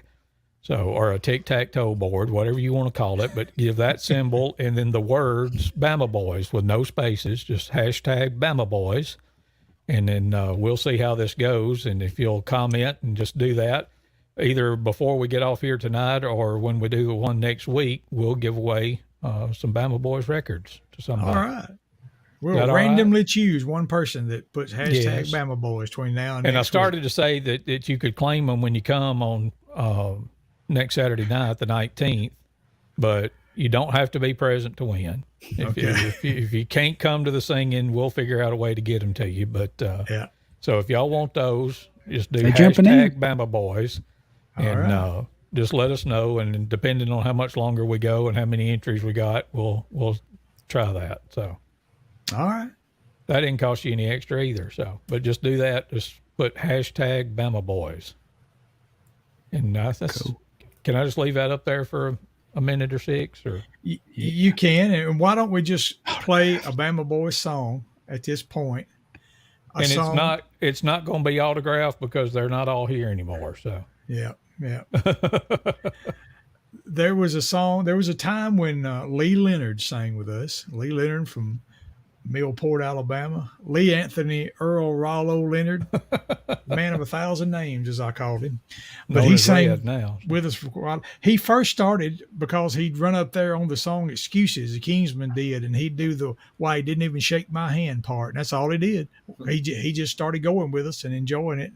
So, or a tic-tac-toe board, whatever you want to call it, but give that symbol and then the words Bama Boys with no spaces, just hashtag Bama Boys. And then we'll see how this goes. And if you'll comment and just do that, either before we get off here tonight or when we do the one next week, we'll give away some Bama Boys records to somebody. All right. We'll randomly choose one person that puts hashtag Yes. Bama Boys between now and And I next started week. to say that you could claim them when you come on next Saturday night, the 19th, but you don't have to be present to win. If you can't come to the singing, we'll figure out a way to get them to you. But Yeah. so if y'all want those, just do They're jumping in. hashtag Bama Boys, All and right. just let us know. And depending on how much longer we go and how many entries we got, we'll try that. So All right. that didn't cost you any extra either. So, but just do that. Just put hashtag Bama Boys. And that's Cool. Can I just leave that up there for a minute or six? Or You can. And why don't we just play a Bama Boys song at this point? and it's not going to be autographed because they're not all here anymore. So Yeah. Yeah. There was a time when Lee Leonard sang with us. Lee Leonard from Millport, Alabama. Lee Anthony Earl Rollo Leonard, man of 1,000 names, as I called him. But known he as sang Red now. with us for a while. He first started because he'd run up there on the song Excuses, the Kingsman did, and he'd do the why he didn't even shake my hand part. And that's all he did. He just started going with us and enjoying it.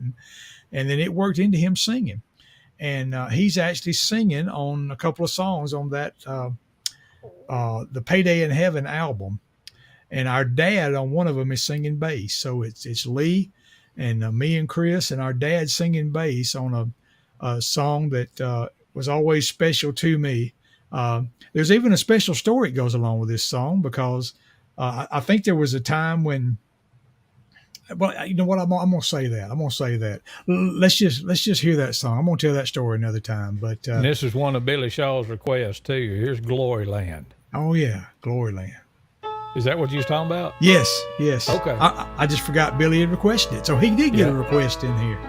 And then it worked into him singing. And he's actually singing on a couple of songs on that the Payday in Heaven album. And our dad on one of them is singing bass. So it's Lee and me and Chris and our dad singing bass on a song that was always special to me. There's even a special story that goes along with this song because I think there was a time when, well, you know what? I'm gonna say that. Let's just hear that song. I'm gonna tell that story another time. But and this is one of Billy Shaw's requests too. Here's Glory Land. oh yeah, Glory Land. Is that what you was talking about? Yes. Okay. I just forgot Billy had requested it, so he did get a request in here.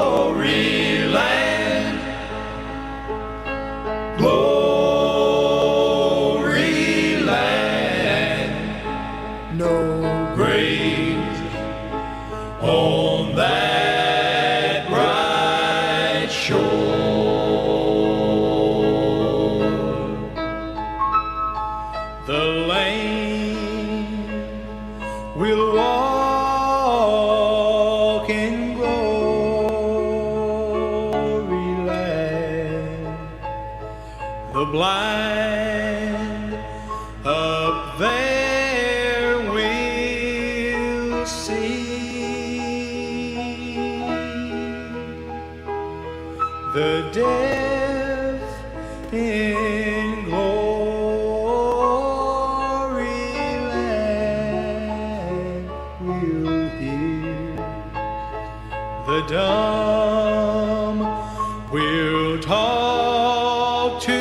Glory land, glory land, no grave on that bright shore. The lame will walk in glory land. The blind up there will see. The deaf in glory land will hear. The dumb will talk to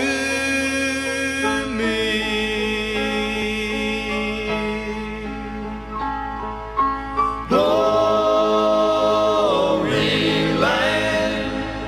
me. Glory land,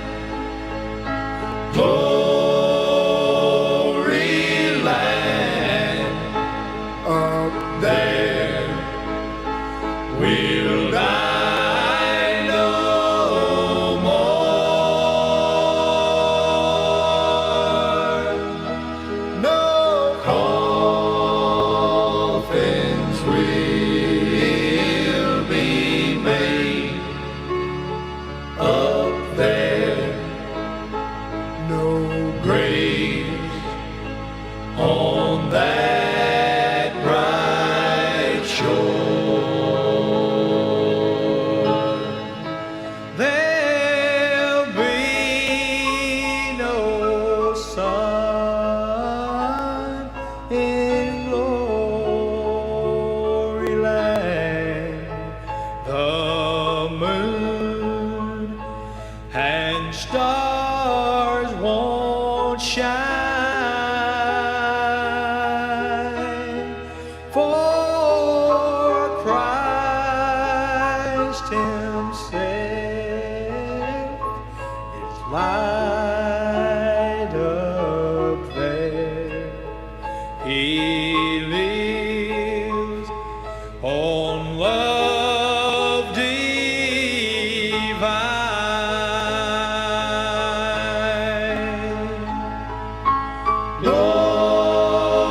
He lives on love divine.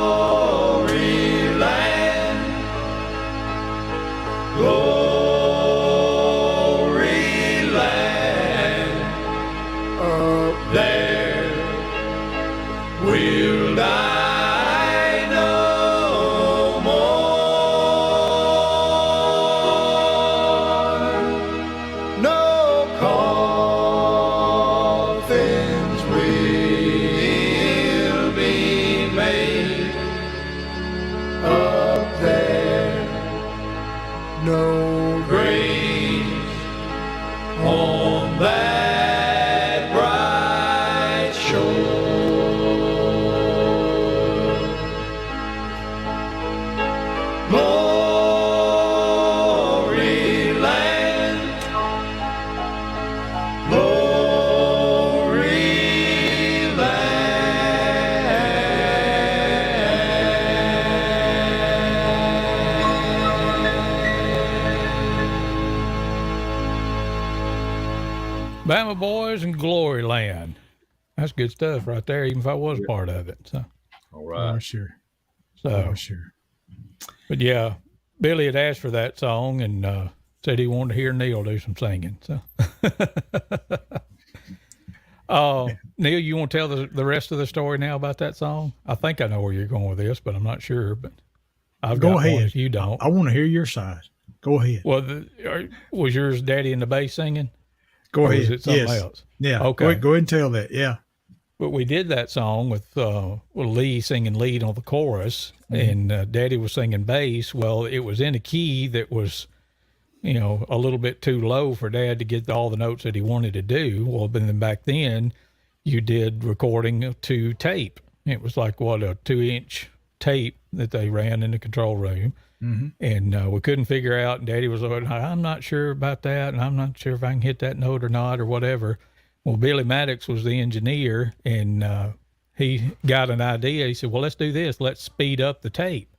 Glory land, glory land, up there will die no more. No coffins will be made up there. No graves on that bright shore. Glory land, glory land. Bama Boys and Glory Land. That's good stuff right there, even if I was part of it. So, All right. Oh, sure. so Oh, sure. but yeah, Billy had asked for that song and said he wanted to hear Neal do some singing. So, Neal, you want to tell the rest of the story now about that song? I think I know where you're going with this, but I'm not sure. But I've Go got one ahead. if you don't. I want to hear your side. Go ahead. Well, was yours Daddy in the bass singing? Go Or ahead. was it something Yes. else? Yeah. Okay. Go ahead and tell that. Yeah. But we did that song with Lee singing lead on the chorus, and Daddy was singing bass. Well, it was in a key that was, a little bit too low for Dad to get all the notes that he wanted to do. Well, but then back then, you did recording to tape. It was like, a 2-inch tape that they ran in the control room. Mm-hmm. And we couldn't figure out, and Daddy was like, I'm not sure about that, and I'm not sure if I can hit that note or not or whatever. Well, Billy Maddox was the engineer, and he got an idea. He said, well, let's do this. Let's speed up the tape.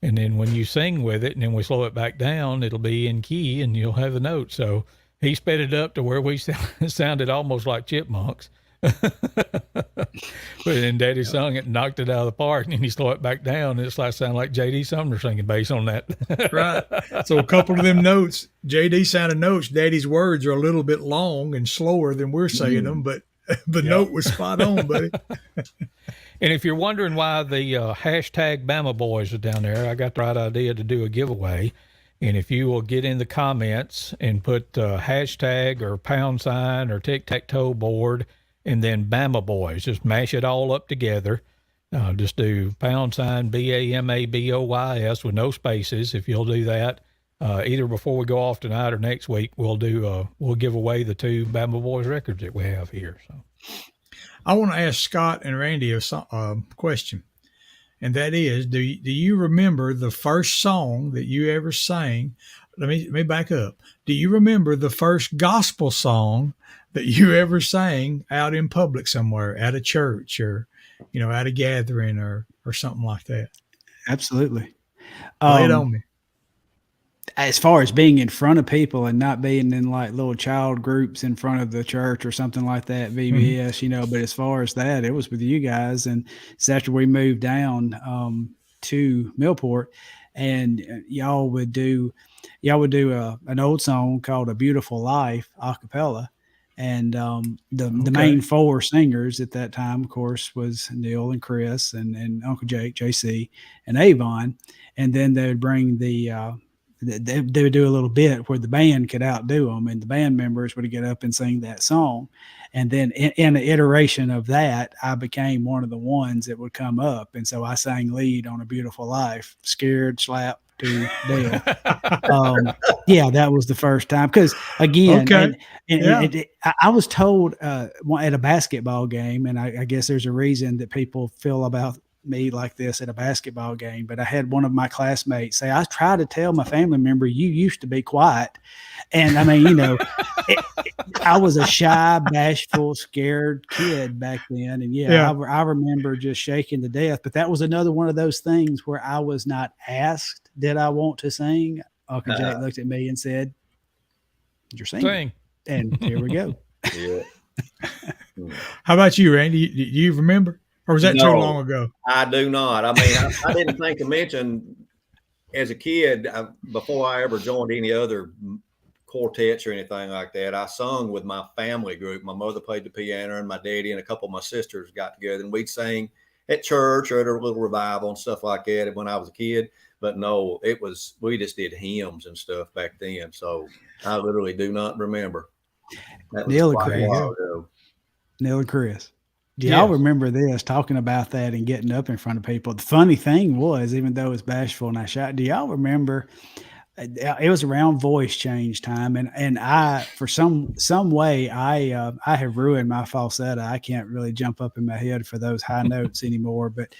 And then when you sing with it and then we slow it back down, it'll be in key and you'll have the note. So he sped it up to where we sounded almost like chipmunks. But then Daddy sung it and knocked it out of the park, and then he slowed it back down, and it's like sound like J.D. Sumner singing bass on that. Right. So a couple of them notes, JD sounded notes, Daddy's words are a little bit long and slower than we're saying them, but the note was spot on, buddy. And if you're wondering why the hashtag Bama Boys are down there, I got the right idea to do a giveaway. And if you will get in the comments and put hashtag or # or tic-tac-toe board and then Bama Boys, just mash it all up together. Just do # BAMABOYS with no spaces. If you'll do that, either before we go off tonight or next week, we'll give away the 2 Bama Boys records that we have here. So I want to ask Scott and Randy a question, and that is, do you remember the first song that you ever sang? Let me back up. Do you remember the first gospel song that you ever sang out in public somewhere, at a church or, at a gathering or something like that? Absolutely. Lay it on me. As far as being in front of people and not being in like little child groups in front of the church or something like that, VBS, but as far as that, it was with you guys. And it's after we moved down to Millport, and y'all would do an old song called A Beautiful Life a cappella. And the main 4 singers at that time, of course, was Neal and Chris and Uncle Jake, JC, and Avon. And then they would bring they would do a little bit where the band could outdo them, and the band members would get up and sing that song. And then in an iteration of that, I became one of the ones that would come up. And so I sang lead on A Beautiful Life, scared, slap to death. That was the first time. Because again, I was told at a basketball game, and I guess there's a reason that people feel about me like this at a basketball game, but I had one of my classmates say, I try to tell my family member, you used to be quiet. And I mean, I was a shy, bashful, scared kid back then, and Yeah. I remember just shaking to death. But that was another one of those things where I was not asked, "Did I want to sing?" Uncle Jake looked at me and said, "You're singing," Sing. and here we go. Yeah. How about you, Randy? Do you remember, or was that too No. long ago? I do not. I mean, I didn't think to mention as a kid, before I ever joined any other quartets or anything like that, I sung with my family group. My mother played the piano, and my daddy and a couple of my sisters got together, and we'd sing at church or at a little revival and stuff like that when I was a kid. But no, we just did hymns and stuff back then. So I literally do not remember. That was Neal and quite a Chris. while ago. Neal and Chris. Do y'all remember this, talking about that and getting up in front of people? The funny thing was, even though it's bashful and I shot, do y'all remember it was around voice change time, and I, for some way, I have ruined my falsetto. I can't really jump up in my head for those high notes anymore, but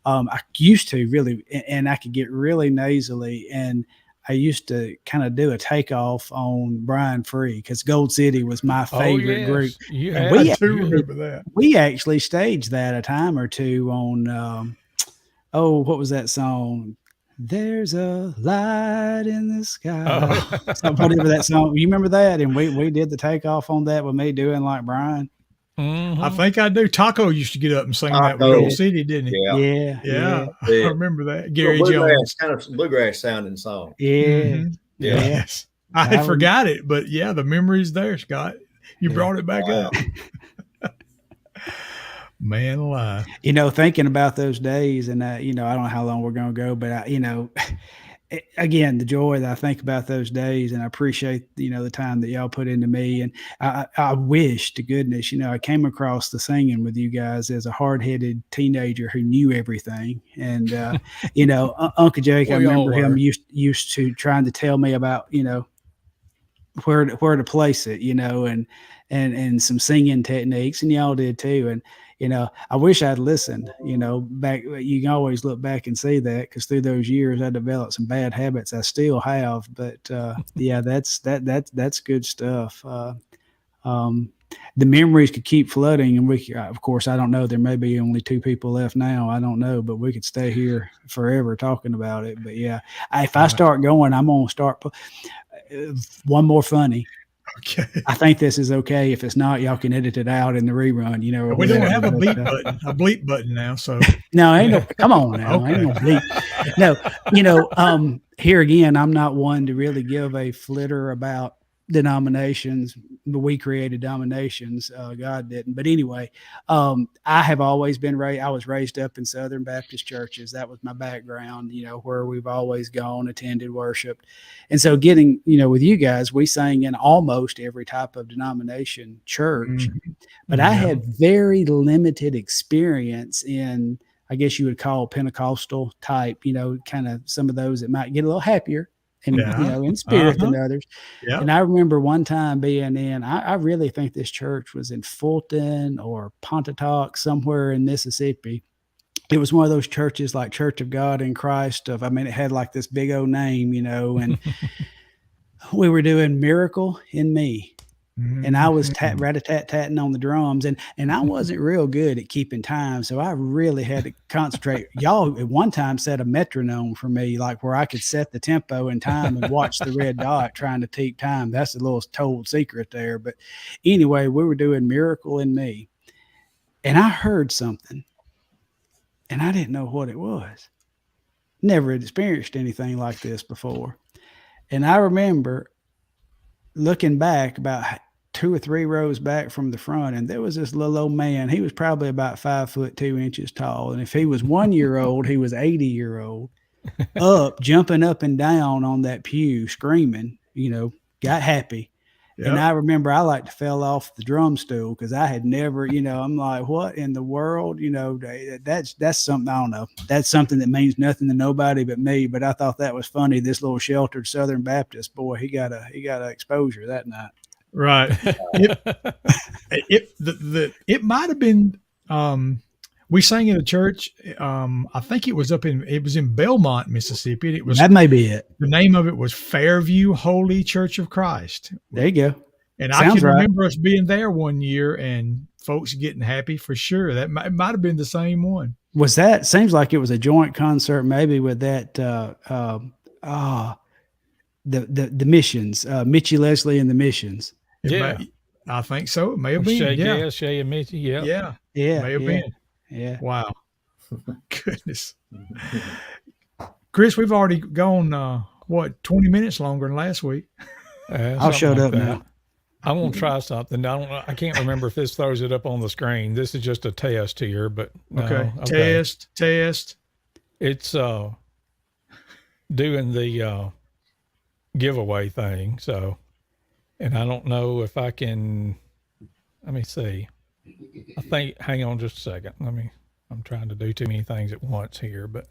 I used to really, and I could get really nasally, and I used to kind of do a takeoff on Brian Free because Gold City was my favorite group. Yeah, I do remember that. We actually staged that a time or two on, what was that song? There's a light in the sky. Whatever that song. You remember that? And we did the takeoff on that with me doing like Brian. Mm-hmm. I think I do. Taco used to get up and sing that with Gold City, didn't he? Yeah. I remember that. Gary Jones. Kind of bluegrass sounding song. Yeah. Mm-hmm. Yes. I had forgot it, but yeah, the memory's there, Scott. You brought it back up. Man alive. Thinking about those days, and I don't know how long we're going to go, but again, the joy that I think about those days, and I appreciate, the time that y'all put into me. And I wish to goodness, I came across the singing with you guys as a hard-headed teenager who knew everything. And, Uncle Jake, I remember him used to trying to tell me about, where to place it, and some singing techniques, and y'all did too. And, I wish I'd listened, back. You can always look back and see that, because through those years I developed some bad habits. I still have, but that's good stuff. The memories could keep flooding, and of course, I don't know, there may be only 2 people left now. I don't know, but we could stay here forever talking about it. But yeah, if I start going, I'm going to start one more funny. Okay. I think this is okay. If it's not, y'all can edit it out in the rerun. We don't have a bleep button now. So no, ain't no. Come on now, ain't no bleep. No, here again, I'm not one to really give a flitter about denominations. We created denominations. God didn't. But anyway, I have always been raised. I was raised up in Southern Baptist churches. That was my background, where we've always gone, attended, worshiped. And so getting, with you guys, we sang in almost every type of denomination church. Mm-hmm. But I had very limited experience in, I guess you would call Pentecostal type, kind of some of those that might get a little happier and, in spirit than others. Yeah. And I remember one time being in, I really think this church was in Fulton or Pontotoc, somewhere in Mississippi. It was one of those churches like Church of God in Christ. It had like this big old name, and we were doing Miracle in Me. And I was rat-a-tat-tatting on the drums, and I wasn't real good at keeping time, so I really had to concentrate. Y'all at one time set a metronome for me, like where I could set the tempo and time and watch the red dot trying to keep time. That's a little told secret there. But anyway, we were doing Miracle in Me, and I heard something, and I didn't know what it was. Never had experienced anything like this before. And I remember looking back about 2 or 3 rows back from the front, and there was this little old man. He was probably about 5'2" tall. And if he was 1 year old, he was 80-year-old, jumping up and down on that pew, screaming, got happy. Yep. And I remember I like to fell off the drum stool because I had never, I'm like, what in the world? That's something, I don't know. That's something that means nothing to nobody but me. But I thought that was funny. This little sheltered Southern Baptist boy, he got a exposure that night. Right. It might have been, we sang in a church. I think it was in Belmont, Mississippi. That may be it. The name of it was Fairview Holy Church of Christ. There you go. And I Sounds can right. remember us being there one year and folks getting happy for sure. That might have been the same one. Was that seems like it was a joint concert, maybe with that the missions, Mitchie Leslie and the missions. I think so. It may have Shay been. Yeah. Gass, Shay and Mitchie. Yeah. Yeah. Yeah, May have yeah, been. yeah. Wow. Goodness. Chris, we've already gone, 20 minutes longer than last week. I'll shut up now. I want to try something. I can't remember if this throws it up on the screen. This is just a test here, but no, Okay. Test. It's doing the giveaway thing. So, and I don't know if I can. Let me see. I think. Hang on just a second. I'm trying to do too many things at once here, but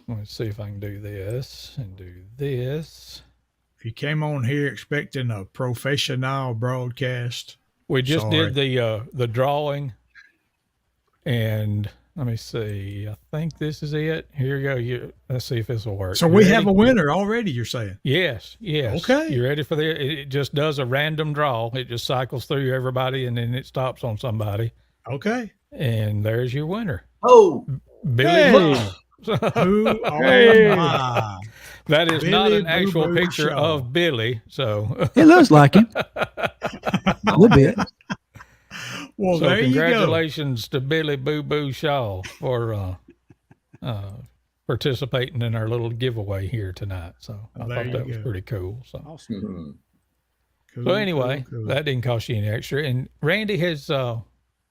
let's see if I can do this and do this. If you came on here expecting a professional broadcast, We just did the drawing, and let me see. I think this is it. Here you go. Let's see if this will work. so we have a winner already, you're saying? Yes. Okay. You ready for this? It just does a random draw. It just cycles through everybody, and then it stops on somebody. Okay. And there's your winner, Oh, Billy. Hey. Boo. Who? Oh, Hey. my. That is not Billy an actual Boo Boo picture Shaw. of Billy. So, It looks like him a little bit. Well, so there you go. congratulations to Billy Boo Boo Shaw for participating in our little giveaway here tonight. So I There thought you that was go. pretty cool. So. Awesome. Cool, So anyway, cool. that didn't cost you any extra. And Randy, has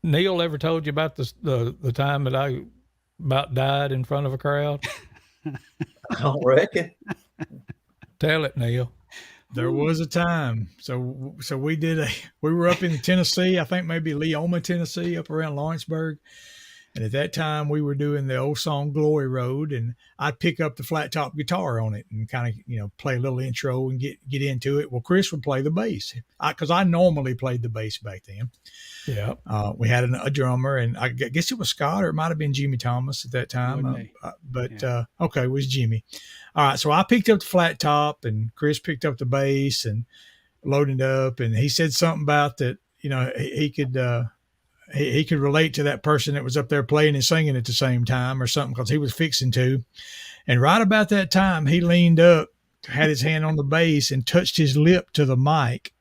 Neal ever told you about the time that I about died in front of a crowd? I don't reckon. Tell it, Neal. There was a time. So we were up in Tennessee, I think maybe Leoma, Tennessee, up around Lawrenceburg. And at that time we were doing the old song Glory Road, and I'd pick up the flat top guitar on it and kind of, play a little intro and get into it. Well, Chris would play the bass because I normally played the bass back then. Yeah. We had a drummer, and I guess it was Scott, or it might have been Jimmy Thomas at that time. Wasn't me. Okay, it was Jimmy. All right, so I picked up the flat top, and Chris picked up the bass and loaded up, and he said something about that. He could relate to that person that was up there playing and singing at the same time, or something, because he was fixing to. And right about that time, he leaned up, had his hand on the bass, and touched his lip to the mic.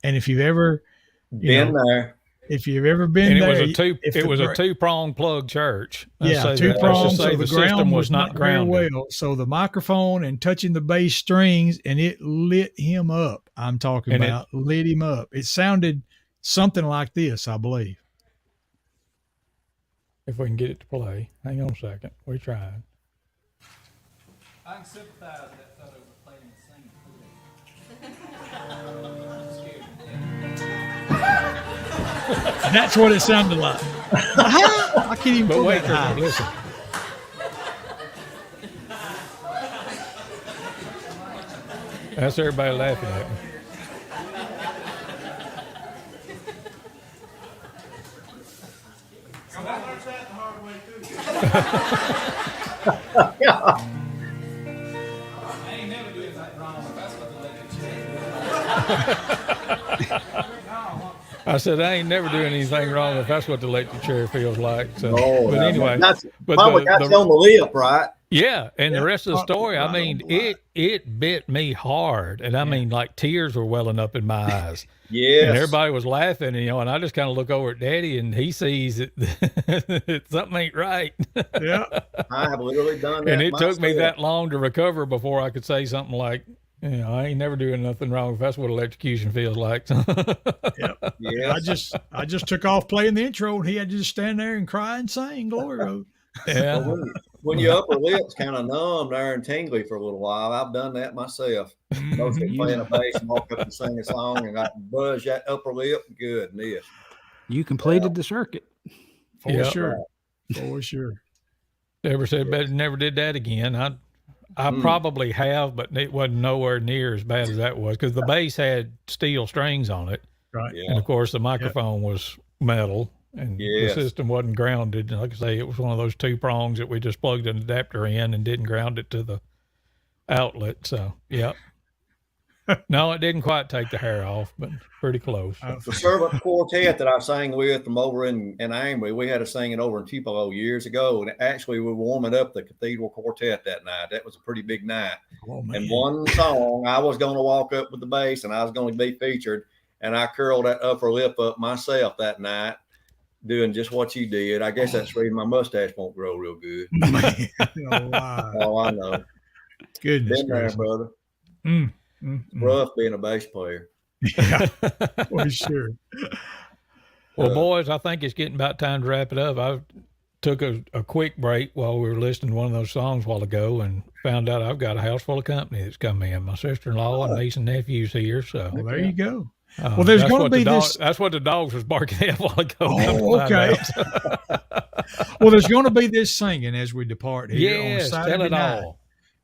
And if you've ever Been there. If you've ever been And there, it was a two-pronged plug church. Yeah, two-pronged. So the system was not very grounded. well. So the microphone and touching the bass strings, and it lit him up. I'm talking And about lit him up. It sounded something like this, I believe. If we can get it to play. Hang on a second. We tried. I can sympathize with that fellow with playing and singing. That's what it sounded like. I can't even But pull wait, that high. listen. That's everybody laughing at me. I said I ain't never doing anything wrong if that's what the electric chair feels like. So, but anyway, that's but probably got you on the lip, right? yeah, and the rest of the story, I mean, it bit me hard, and I mean, like tears were welling up in my eyes. Yes. And everybody was laughing, and I just kind of look over at Daddy, and he sees that something ain't right. Yeah. I have literally done that. And it took me myself. that long to recover before I could say something like, I ain't never doing nothing wrong if that's what electrocution feels like. Yep. Yeah. I just took off playing the intro, and he had to just stand there and cry and sing Glory Road. Yeah. When your upper lip's kind of numb there and tingly for a little while, I've done that myself. Mostly playing a bass and walk up and sing a song, and I buzz that upper lip. Goodness. You completed the circuit. For Yeah. sure. For sure. Never said better, never did that again. I probably have, but it wasn't nowhere near as bad as that was because the bass had steel strings on it. Right. Yeah. And of course, the microphone was metal, and Yes. the system wasn't grounded. And like I say, it was one of those two prongs that we just plugged an adapter in and didn't ground it to the outlet. So, yeah. No, it didn't quite take the hair off, but pretty close. The Servant Quartet that I sang with from over in Amory, we had a singing over in Tupelo years ago, and actually we were warming up the Cathedral Quartet that night. That was a pretty big night. Oh, man. And one song, I was going to walk up with the bass, and I was going to be featured, and I curled that upper lip up myself that night, doing just what you did. I guess that's the reason my mustache won't grow real good. Man. Oh, wow. Oh, I know. Goodness Been there, gracious. brother. Mm. Rough being a bass player. Yeah, for sure. Well, boys, I think it's getting about time to wrap it up. I took a quick break while we were listening to one of those songs a while ago and found out I've got a house full of company that's coming in. My sister-in-law and niece and nephews here. So Well, there you go. Well, there's going to be this. That's what the dogs was barking at a while ago. Oh, okay. Well, there's going to be this singing as we depart here on Yes, Saturday tell it night. all.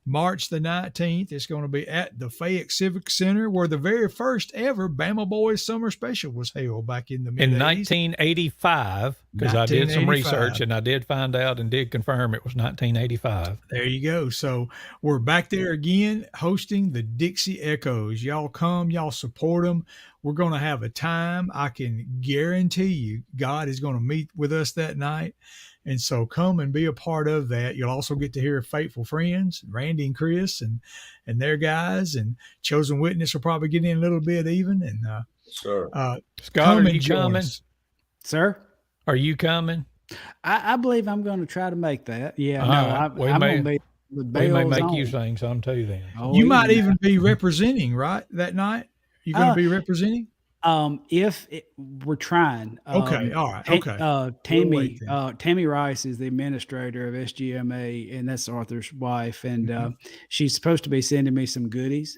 March the 19th. It's going to be at the Fayette Civic Center, where the very first ever Bama Boys Summer Special was held back in the mid-80s. In 1985, because I did some 1985. research and I did find out and did confirm it was 1985. There you go. So we're back there again hosting the Dixie Echoes. Y'all come, y'all support them. We're going to have a time. I can guarantee you God is going to meet with us that night. And so come and be a part of that. You'll also get to hear faithful friends, Randy and Chris and their guys, and Chosen Witness will probably get in a little bit even. And Sure. Scott, come are and you join coming? us. Sir, Are you coming? I believe I'm going to try to make that. Yeah, All no, right. We I'm may- going to be with We may bells make on. you sing some too then. Oh, You might yeah. even be representing, right, that night? You're going to be representing? If we're trying. Okay, all right, okay. We'll Tammy, wait then. Tammy Rice is the administrator of SGMA, and that's Arthur's wife. And she's supposed to be sending me some goodies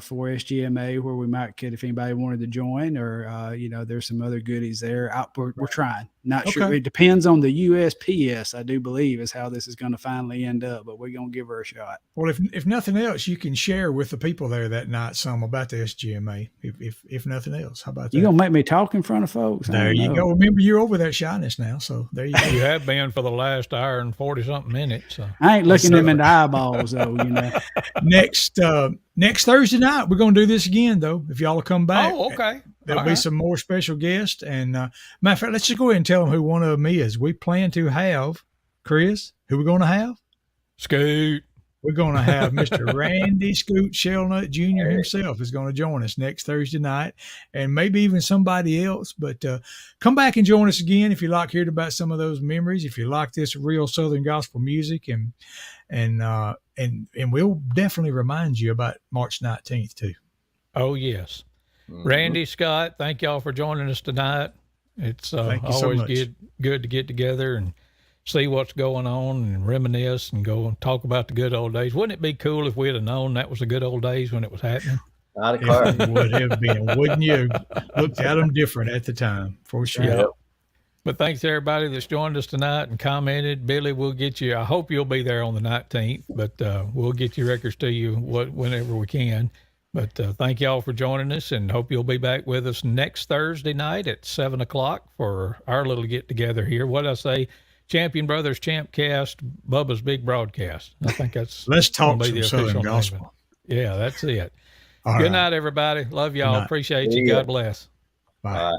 for SGMA where we might could, if anybody wanted to join, or there's some other goodies there. We're trying. Not sure. Okay. It depends on the USPS, I do believe, is how this is going to finally end up. But we're going to give her a shot. Well, if nothing else, you can share with the people there that night some about the SGMA. If nothing else, how about that? You gonna make me talk in front of folks? I There don't you know. go. Remember, you're over that shyness now, so there you go. You have been for the last hour and 40-something minutes. So. I ain't looking them in the eyeballs, though. Next Thursday night, we're going to do this again, though. If y'all will come back, Oh, okay. there'll All be right. some more special guests. And matter of fact, let's just go ahead and tell them who one of them is. We plan to have Chris. Who we're going to have? Scoot. We're going to have Mr. Randy Scoot Shellnut Jr. himself is going to join us next Thursday night, and maybe even somebody else. But come back and join us again if you like hearing about some of those memories. If you like this real Southern gospel music, and we'll definitely remind you about March 19th too. Oh, yes. Randy, Scott, thank y'all for joining us tonight. It's Thank you so always much. good to get together and see what's going on and reminisce and go and talk about the good old days. Wouldn't it be cool if we'd have known that was the good old days when it was happening? Not a car. It would have been, wouldn't you? Looked at them different at the time, for sure. Yeah. But thanks to everybody that's joined us tonight and commented. Billy, we'll get you. I hope you'll be there on the 19th, but we'll get your records to you whenever we can. But thank y'all for joining us, and hope you'll be back with us next Thursday night at 7 o'clock for our little get together here. What I say, Champion Brothers ChampCast, Bubba's Big Broadcast. I think that's Let's talk gonna be some the Southern official name of it. gospel. Yeah, that's it. All Good right. night, everybody. Love y'all. Good night. Appreciate See you. ya. God bless. Bye. Bye.